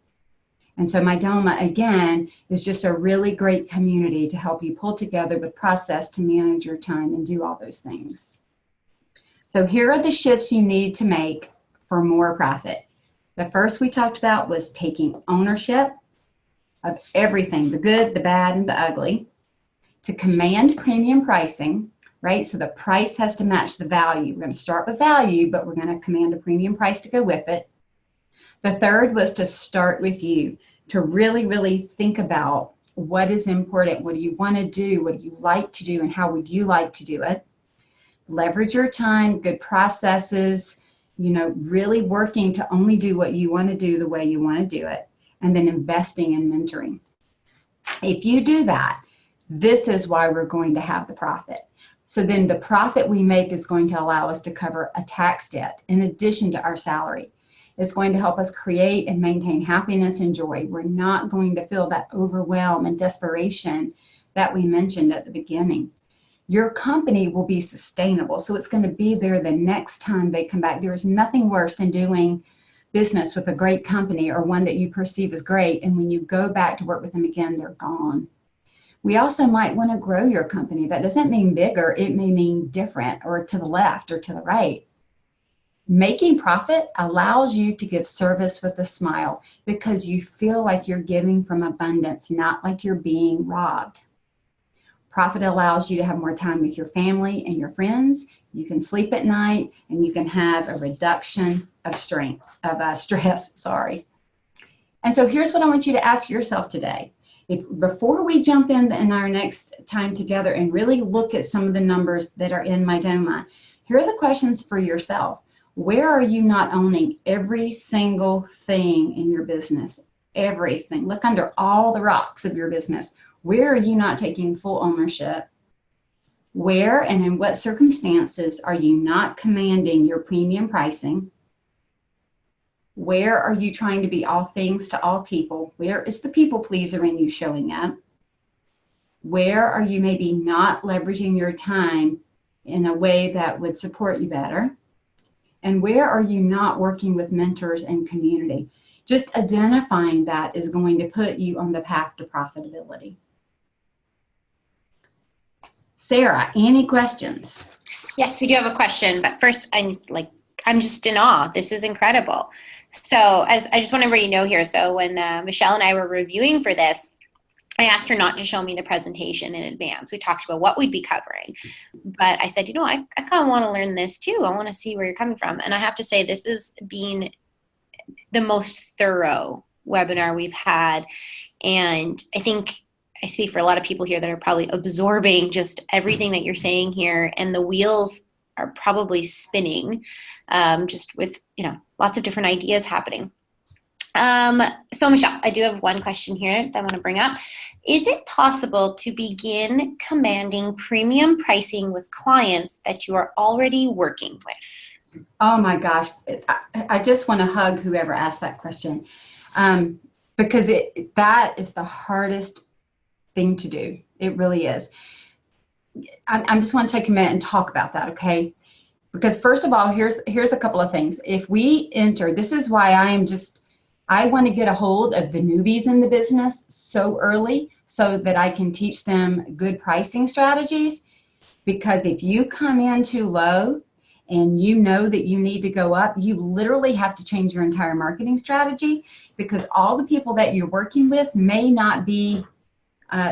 And so Mydoma, again, is just a really great community to help you pull together with process to manage your time and do all those things. So here are the shifts you need to make for more profit. The first we talked about was taking ownership of everything, the good, the bad, and the ugly. To command premium pricing, right? So the price has to match the value. We're going to start with value, but we're going to command a premium price to go with it. The third was to start with you, to really, really think about what is important, what do you want to do, what do you like to do, and how would you like to do it. Leverage your time, good processes, you know, really working to only do what you want to do the way you want to do it, and then investing in mentoring. If you do that, this is why we're going to have the profit. So then the profit we make is going to allow us to cover a tax debt in addition to our salary. It's going to help us create and maintain happiness and joy. We're not going to feel that overwhelm and desperation that we mentioned at the beginning. Your company will be sustainable, so it's going to be there the next time they come back. There is nothing worse than doing business with a great company or one that you perceive as great, and when you go back to work with them again, they're gone. We also might want to grow your company. That doesn't mean bigger. It may mean different or to the left or to the right. Making profit allows you to give service with a smile because you feel like you're giving from abundance, not like you're being robbed. Profit allows you to have more time with your family and your friends. You can sleep at night and you can have a reduction of stress. And so here's what I want you to ask yourself today. Before we jump in our next time together and really look at some of the numbers that are in Mydoma, here are the questions for yourself. Where are you not owning every single thing in your business? Everything. Look under all the rocks of your business. Where are you not taking full ownership? Where and in what circumstances are you not commanding your premium pricing? Where are you trying to be all things to all people? Where is the people pleaser in you showing up? Where are you maybe not leveraging your time in a way that would support you better? And where are you not working with mentors and community? Just identifying that is going to put you on the path to profitability. Sarah, any questions? Yes, we do have a question, but first I'm just in awe. This is incredible. So as I just want everybody to know here, so when Michelle and I were reviewing for this, I asked her not to show me the presentation in advance. We talked about what we'd be covering, but I said, I kind of want to learn this too. I want to see where you're coming from. And I have to say, this has been the most thorough webinar we've had. And I think I speak for a lot of people here that are probably absorbing just everything that you're saying here, and the wheels are probably spinning, just with, lots of different ideas happening. So Michelle, I do have one question here that I want to bring up. Is it possible to begin commanding premium pricing with clients that you are already working with? Oh my gosh, I just want to hug whoever asked that question, because that is the hardest thing to do. It really is. I just want to take a minute and talk about that, okay? Because first of all, here's a couple of things. If we enter, this is why I want to get a hold of the newbies in the business so early so that I can teach them good pricing strategies. Because if you come in too low and you know that you need to go up, you literally have to change your entire marketing strategy, because all the people that you're working with may not be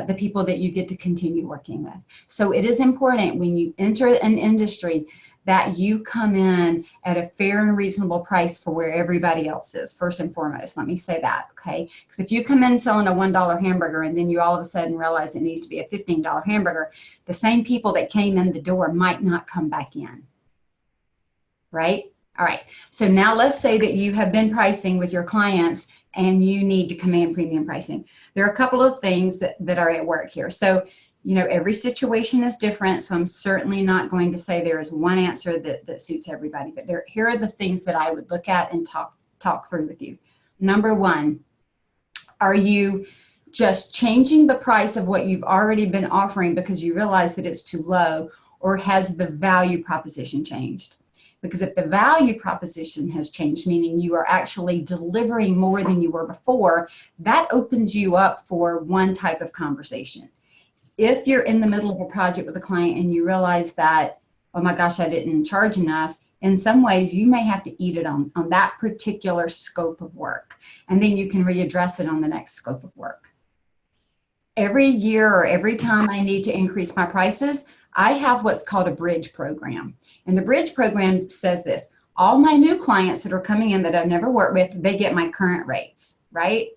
the people that you get to continue working with. So it is important when you enter an industry that you come in at a fair and reasonable price for where everybody else is, first and foremost. Let me say that, okay? Because if you come in selling a $1 hamburger and then you all of a sudden realize it needs to be a $15 hamburger, the same people that came in the door might not come back in, right? All right, so now let's say that you have been pricing with your clients and you need to command premium pricing. There are a couple of things that are at work here. So, every situation is different, so I'm certainly not going to say there is one answer that suits everybody, but here are the things that I would look at and talk through with you. Number one, are you just changing the price of what you've already been offering because you realize that it's too low, or has the value proposition changed? Because if the value proposition has changed, meaning you are actually delivering more than you were before, that opens you up for one type of conversation. If you're in the middle of a project with a client and you realize that, oh my gosh, I didn't charge enough, in some ways you may have to eat it on that particular scope of work, and then you can readdress it on the next scope of work. Every year or every time I need to increase my prices, I have what's called a bridge program. And the bridge program says this: all my new clients that are coming in that I've never worked with, they get my current rates, right?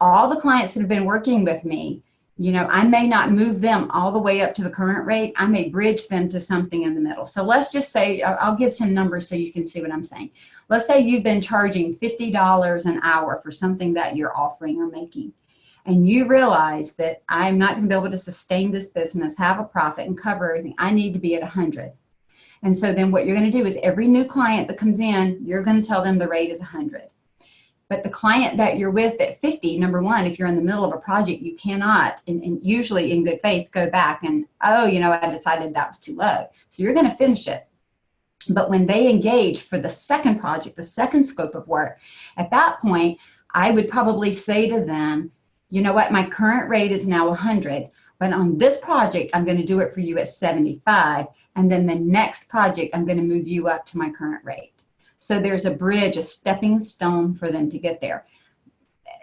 All the clients that have been working with me, I may not move them all the way up to the current rate. I may bridge them to something in the middle. So let's just say, I'll give some numbers so you can see what I'm saying. Let's say you've been charging $50 an hour for something that you're offering or making, and you realize that I'm not going to be able to sustain this business, have a profit, and cover everything. I need to be at 100. And so then what you're going to do is every new client that comes in, you're going to tell them the rate is 100. But the client that you're with at 50, number one, if you're in the middle of a project, you cannot, and usually in good faith, go back and, I decided that was too low. So you're going to finish it. But when they engage for the second project, the second scope of work, at that point, I would probably say to them, you know what, my current rate is now 100, but on this project, I'm going to do it for you at 75. And then the next project, I'm going to move you up to my current rate. So there's a bridge, a stepping stone for them to get there.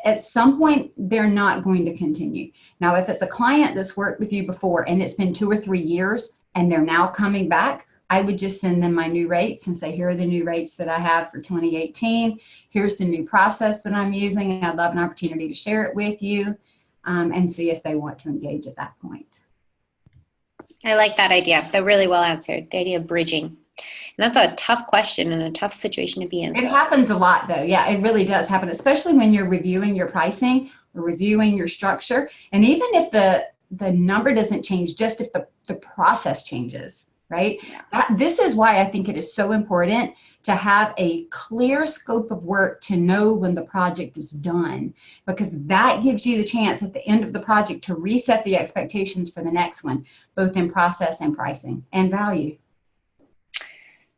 At some point, they're not going to continue. Now, if it's a client that's worked with you before and it's been 2 or 3 years and they're now coming back, I would just send them my new rates and say, here are the new rates that I have for 2018. Here's the new process that I'm using. I'd love an opportunity to share it with you, and see if they want to engage at that point. I like that idea. They're really well answered. The idea of bridging. And that's a tough question and a tough situation to be in. It happens a lot, though. Yeah, it really does happen, especially when you're reviewing your pricing or reviewing your structure. And even if the number doesn't change, just if the process changes, right? This is why I think it is so important to have a clear scope of work to know when the project is done, because that gives you the chance at the end of the project to reset the expectations for the next one, both in process and pricing and value.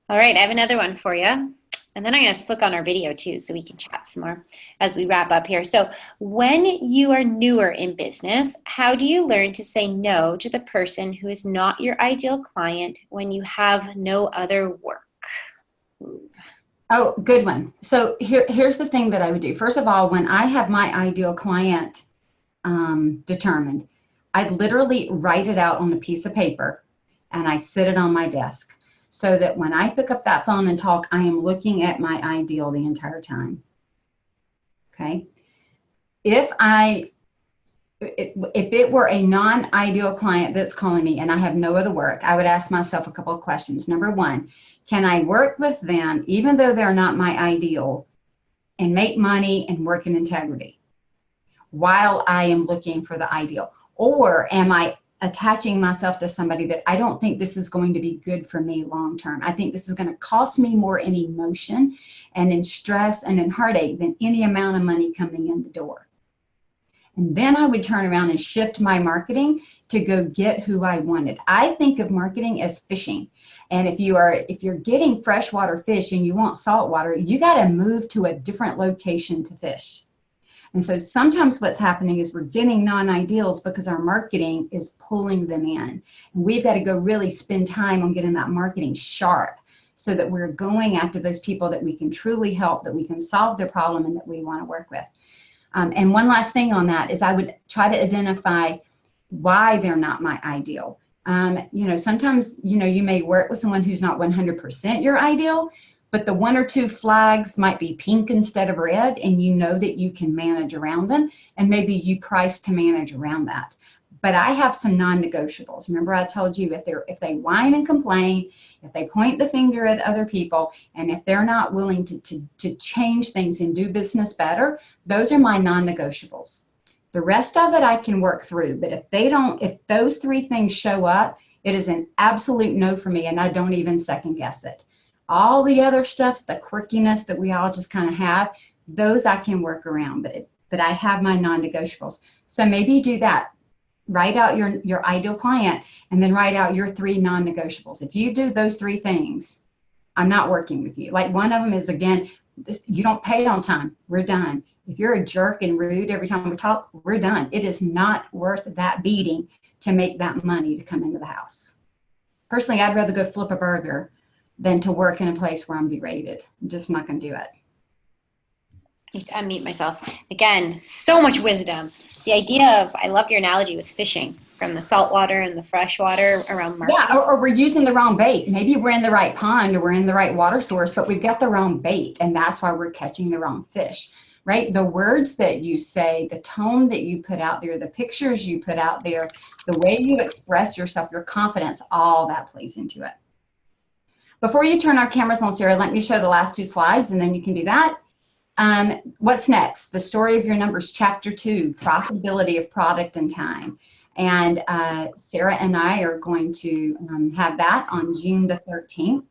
All right, I have another one for you. And then I'm going to flick on our video too so we can chat some more as we wrap up here. So when you are newer in business, how do you learn to say no to the person who is not your ideal client when you have no other work? Oh, good one. So here's the thing that I would do. First of all, when I have my ideal client determined, I'd literally write it out on a piece of paper and I sit it on my desk, so that when I pick up that phone and talk, I am looking at my ideal the entire time. Okay. If it were a non-ideal client that's calling me and I have no other work, I would ask myself a couple of questions. Number one, can I work with them even though they're not my ideal and make money and work in integrity while I am looking for the ideal? Or am I attaching myself to somebody that I don't think this is going to be good for me long term? I think this is going to cost me more in emotion and in stress and in heartache than any amount of money coming in the door. And then I would turn around and shift my marketing to go get who I wanted. I think of marketing as fishing. And if you're getting freshwater fish and you want saltwater, you got to move to a different location to fish. And so sometimes what's happening is we're getting non-ideals because our marketing is pulling them in. And we've got to go really spend time on getting that marketing sharp so that we're going after those people that we can truly help, that we can solve their problem, and that we want to work with. And one last thing on that is I would try to identify why they're not my ideal. Sometimes, you may work with someone who's not 100% your ideal, but the one or two flags might be pink instead of red, and you know that you can manage around them, and maybe you price to manage around that. But I have some non-negotiables. Remember, I told you if they whine and complain, if they point the finger at other people, and if they're not willing to change things and do business better, those are my non-negotiables. The rest of it I can work through, but if those three things show up, it is an absolute no for me, and I don't even second guess it. All the other stuff, the quirkiness that we all just kind of have, those I can work around, but I have my non-negotiables. So maybe do that. Write out your ideal client and then write out your three non-negotiables. If you do those three things, I'm not working with you. Like one of them is, again, you don't pay on time. We're done. If you're a jerk and rude every time we talk, we're done. It is not worth that beating to make that money to come into the house. Personally, I'd rather go flip a burger than to work in a place where I'm berated. I'm just not going to do it. I need to unmute myself. Again, so much wisdom. The idea of, I love your analogy with fishing, from the salt water and the fresh water around marketing. Yeah, or we're using the wrong bait. Maybe we're in the right pond or we're in the right water source, but we've got the wrong bait, and that's why we're catching the wrong fish, right? The words that you say, the tone that you put out there, the pictures you put out there, the way you express yourself, your confidence, all that plays into it. Before you turn our cameras on, Sarah, let me show the last two slides, and then you can do that. What's next? The Story of Your Numbers, Chapter 2, Profitability of Product and Time. And Sarah and I are going to have that on June the 13th.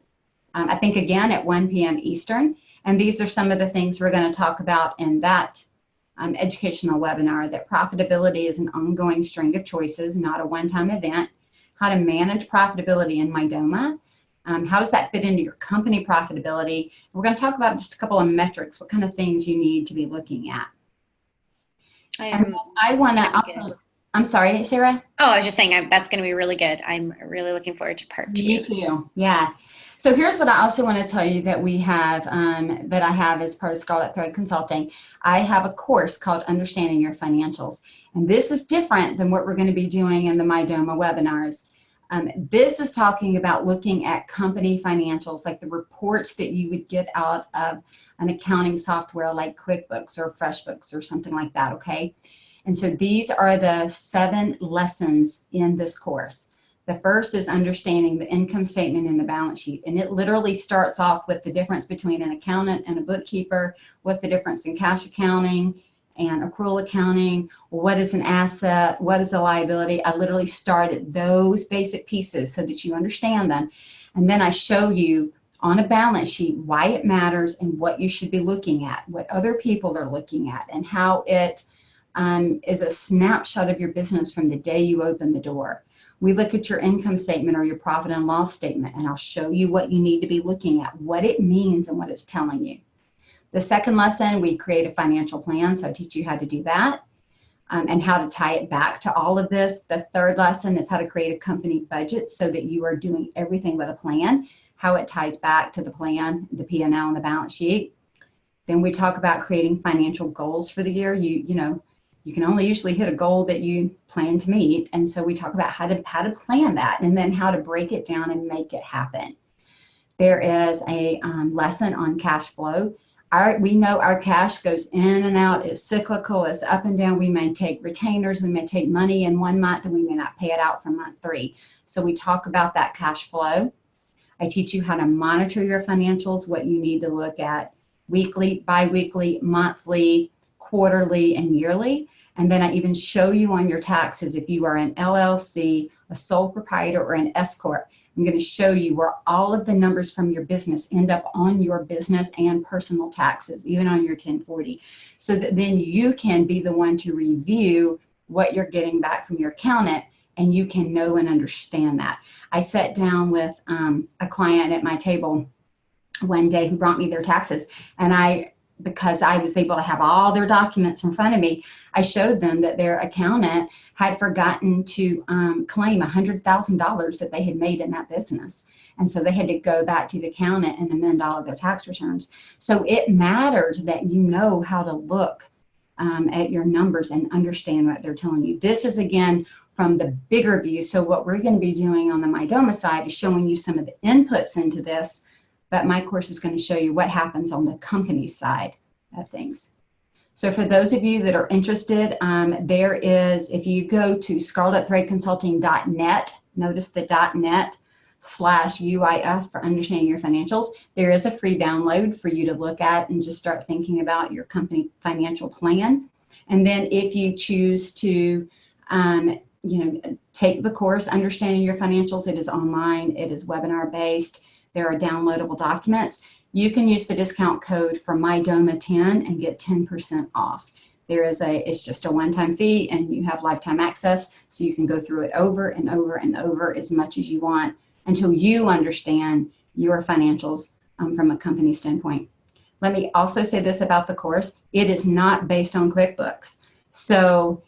I think, again, at 1 p.m. Eastern. And these are some of the things we're going to talk about in that educational webinar, that profitability is an ongoing string of choices, not a one-time event, how to manage profitability in MyDoma. How does that fit into your company profitability? We're going to talk about just a couple of metrics, what kind of things you need to be looking at. I want to also, I'm sorry, Sarah? Oh, I was just saying that's going to be really good. I'm really looking forward to part 2. Me too, yeah. So here's what I also want to tell you that we have, that I have as part of Scarlet Thread Consulting. I have a course called Understanding Your Financials. And this is different than what we're going to be doing in the MyDoma webinars. This is talking about looking at company financials, like the reports that you would get out of an accounting software like QuickBooks or FreshBooks or something like that, okay? And so these are the 7 lessons in this course. The first is understanding the income statement and the balance sheet. And it literally starts off with the difference between an accountant and a bookkeeper. What's the difference in cash accounting and accrual accounting, what is an asset, what is a liability. I literally start at those basic pieces so that you understand them. And then I show you on a balance sheet why it matters and what you should be looking at, what other people are looking at, and how it is a snapshot of your business from the day you open the door. We look at your income statement or your profit and loss statement, and I'll show you what you need to be looking at, what it means and what it's telling you. The second lesson, we create a financial plan, so I teach you how to do that and how to tie it back to all of this. The third lesson is how to create a company budget so that you are doing everything with a plan, how it ties back to the plan, the P&L, and the balance sheet. Then we talk about creating financial goals for the year. You can only usually hit a goal that you plan to meet, and so we talk about how to plan that, and then how to break it down and make it happen. There is a lesson on cash flow. We know our cash goes in and out, it's cyclical, it's up and down. We may take retainers, we may take money in 1 month, and we may not pay it out for month 3. So we talk about that cash flow. I teach you how to monitor your financials, what you need to look at weekly, bi-weekly, monthly, quarterly, and yearly. And then I even show you on your taxes, if you are an LLC, a sole proprietor, or an S Corp, I'm going to show you where all of the numbers from your business end up on your business and personal taxes, even on your 1040, so that then you can be the one to review what you're getting back from your accountant, and you can know and understand that. I sat down with a client at my table one day who brought me their taxes, and because I was able to have all their documents in front of me, I showed them that their accountant had forgotten to claim $100,000 that they had made in that business. And so they had to go back to the accountant and amend all of their tax returns. So it matters that you know how to look at your numbers and understand what they're telling you. This is, again, from the bigger view. So what we're going to be doing on the MyDoma side is showing you some of the inputs into this, but my course is going to show you what happens on the company side of things. So for those of you that are interested, there is, if you go to scarletthreadconsulting.net, notice the .net/UIF for understanding your financials, there is a free download for you to look at and just start thinking about your company financial plan. And then if you choose to take the course, Understanding Your Financials, it is online, it is webinar based. There are downloadable documents. You can use the discount code for MyDoma10 and get 10% off. It's just a one-time fee, and you have lifetime access, so you can go through it over and over and over as much as you want until you understand your financials from a company standpoint. Let me also say this about the course. It is not based on QuickBooks. So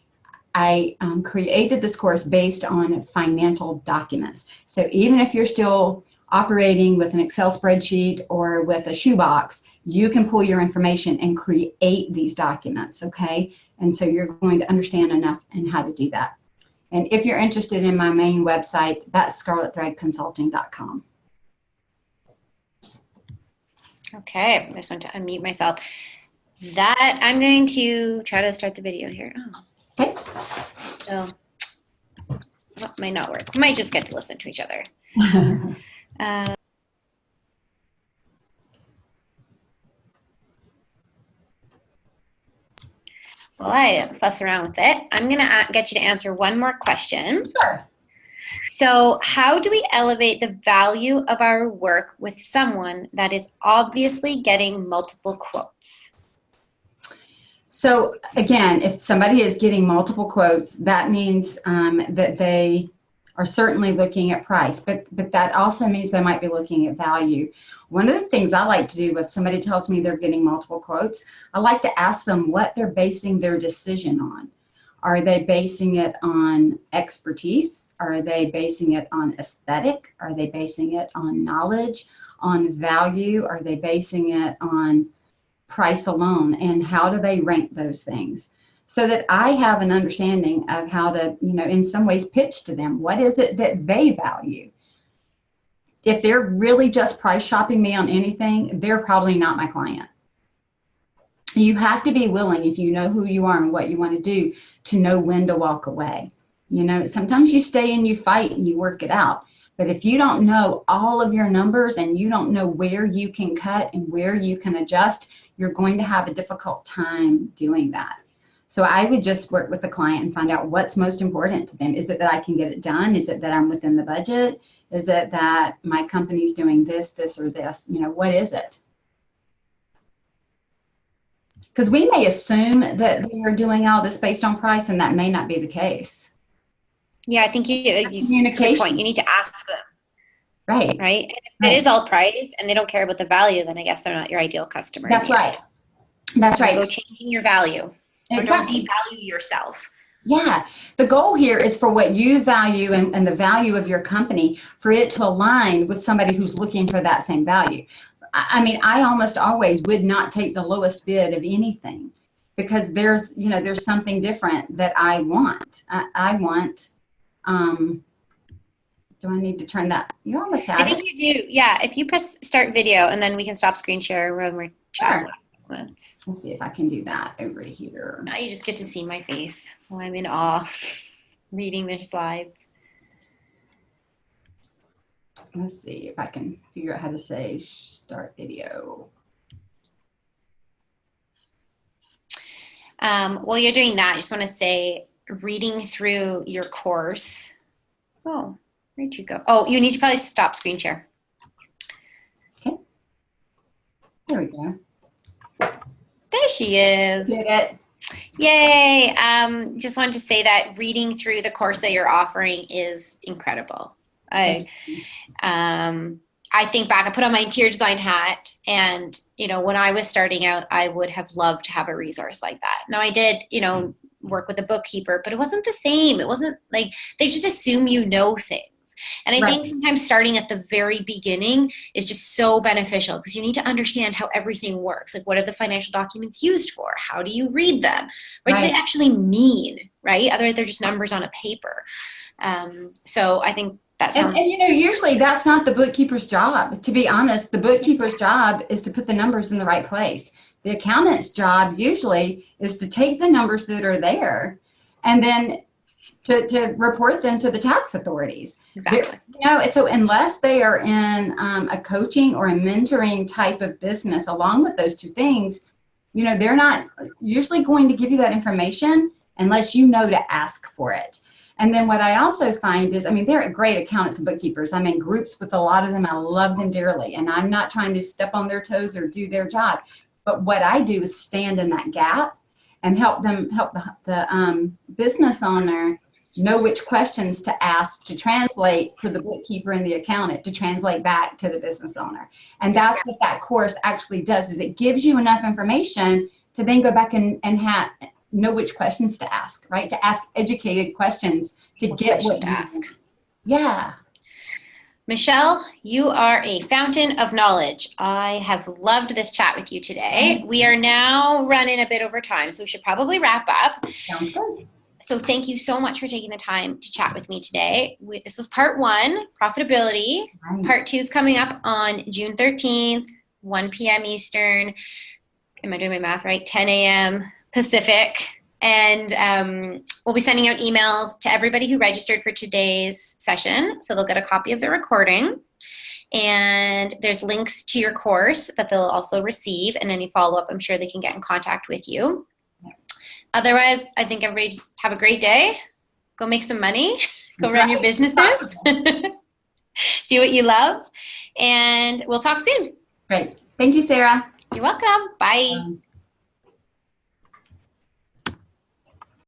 I created this course based on financial documents. So even if you're still operating with an Excel spreadsheet or with a shoebox, you can pull your information and create these documents, okay? And so you're going to understand enough and how to do that. And if you're interested in my main website, that's scarletthreadconsulting.com. Okay, I just want to unmute myself. That I'm going to try to start the video here. Oh. Okay. So, well, might not work. We might just get to listen to each other. Well, I fuss around with it. I'm going to get you to answer one more question. Sure. So how do we elevate the value of our work with someone that is obviously getting multiple quotes? So again, if somebody is getting multiple quotes, that means that they are certainly looking at price, but that also means they might be looking at value. One of the things I like to do if somebody tells me they're getting multiple quotes, I like to ask them what they're basing their decision on. Are they basing it on expertise? Are they basing it on aesthetic? Are they basing it on knowledge, on value? Are they basing it on price alone? And how do they rank those things? So that I have an understanding of how to, in some ways pitch to them. What is it that they value? If they're really just price shopping me on anything, they're probably not my client. You have to be willing, if you know who you are and what you want to do, to know when to walk away. Sometimes you stay and you fight and you work it out. But if you don't know all of your numbers and you don't know where you can cut and where you can adjust, you're going to have a difficult time doing that. So I would just work with the client and find out what's most important to them. Is it that I can get it done? Is it that I'm within the budget? Is it that my company's doing this, this, or this? You know, what is it? Because we may assume that they are doing all this based on price, and that may not be the case. Yeah, I think you Communication. good point. You need to ask them. Right. Right. And if it is all price and they don't care about the value, then I guess they're not your ideal customer. That's right. That's right. Go changing your value. Exactly. Or don't devalue yourself. Yeah. The goal here is for what you value and the value of your company, for it to align with somebody who's looking for that same value. I mean, I almost always would not take the lowest bid of anything, because there's something different that I want. I want, do I need to turn that? You almost have it. I think you do. Yeah. If you press start video, and then we can stop screen share when we're chatting. Sure. Let's see if I can do that over here. Now you just get to see my face while I'm in awe reading their slides. Let's see if I can figure out how to say start video. While you're doing that, I just want to say, reading through your course. Oh, where'd you go? Oh, you need to probably stop screen share. Okay. There we go. There she is. Did it. Yay. Just wanted to say that reading through the course that you're offering is incredible. I think back, I put on my interior design hat, and, you know, when I was starting out, I would have loved to have a resource like that. Now I did, you know, work with a bookkeeper, but it wasn't the same. It wasn't like, they just assume you know things. And I think sometimes starting at the very beginning is just so beneficial, because you need to understand how everything works. Like, what are the financial documents used for? How do you read them? What do they actually mean, right? Otherwise, they're just numbers on a paper. So I think that's and you know, usually that's not the bookkeeper's job. To be honest, the bookkeeper's job is to put the numbers in the right place. The accountant's job usually is to take the numbers that are there and then to report them to the tax authorities. Exactly. You know, so unless they are in a coaching or a mentoring type of business along with those two things, you know, they're not usually going to give you that information unless you know to ask for it. And then what I also find is, I mean, they're great accountants and bookkeepers. I'm in groups with a lot of them. I love them dearly, and I'm not trying to step on their toes or do their job. But what I do is stand in that gap and help the business owner know which questions to ask to translate to the bookkeeper and the accountant to translate back to the business owner. And that's what that course actually does, is it gives you enough information to then go back and know which questions to ask, right? To ask educated questions to get what to ask. Yeah. Michelle, you are a fountain of knowledge. I have loved this chat with you today. We are now running a bit over time, so we should probably wrap up. Sounds good. So thank you so much for taking the time to chat with me today. This was part 1, profitability. Right. Part 2 is coming up on June 13th, 1 p.m. Eastern. Am I doing my math right? 10 a.m. Pacific. And we'll be sending out emails to everybody who registered for today's session. So they'll get a copy of the recording. And there's links to your course that they'll also receive. And any follow-up, I'm sure they can get in contact with you. Otherwise, I think everybody just have a great day. Go make some money. Go run your businesses. Do what you love. And we'll talk soon. Great. Thank you, Sarah. You're welcome. Bye.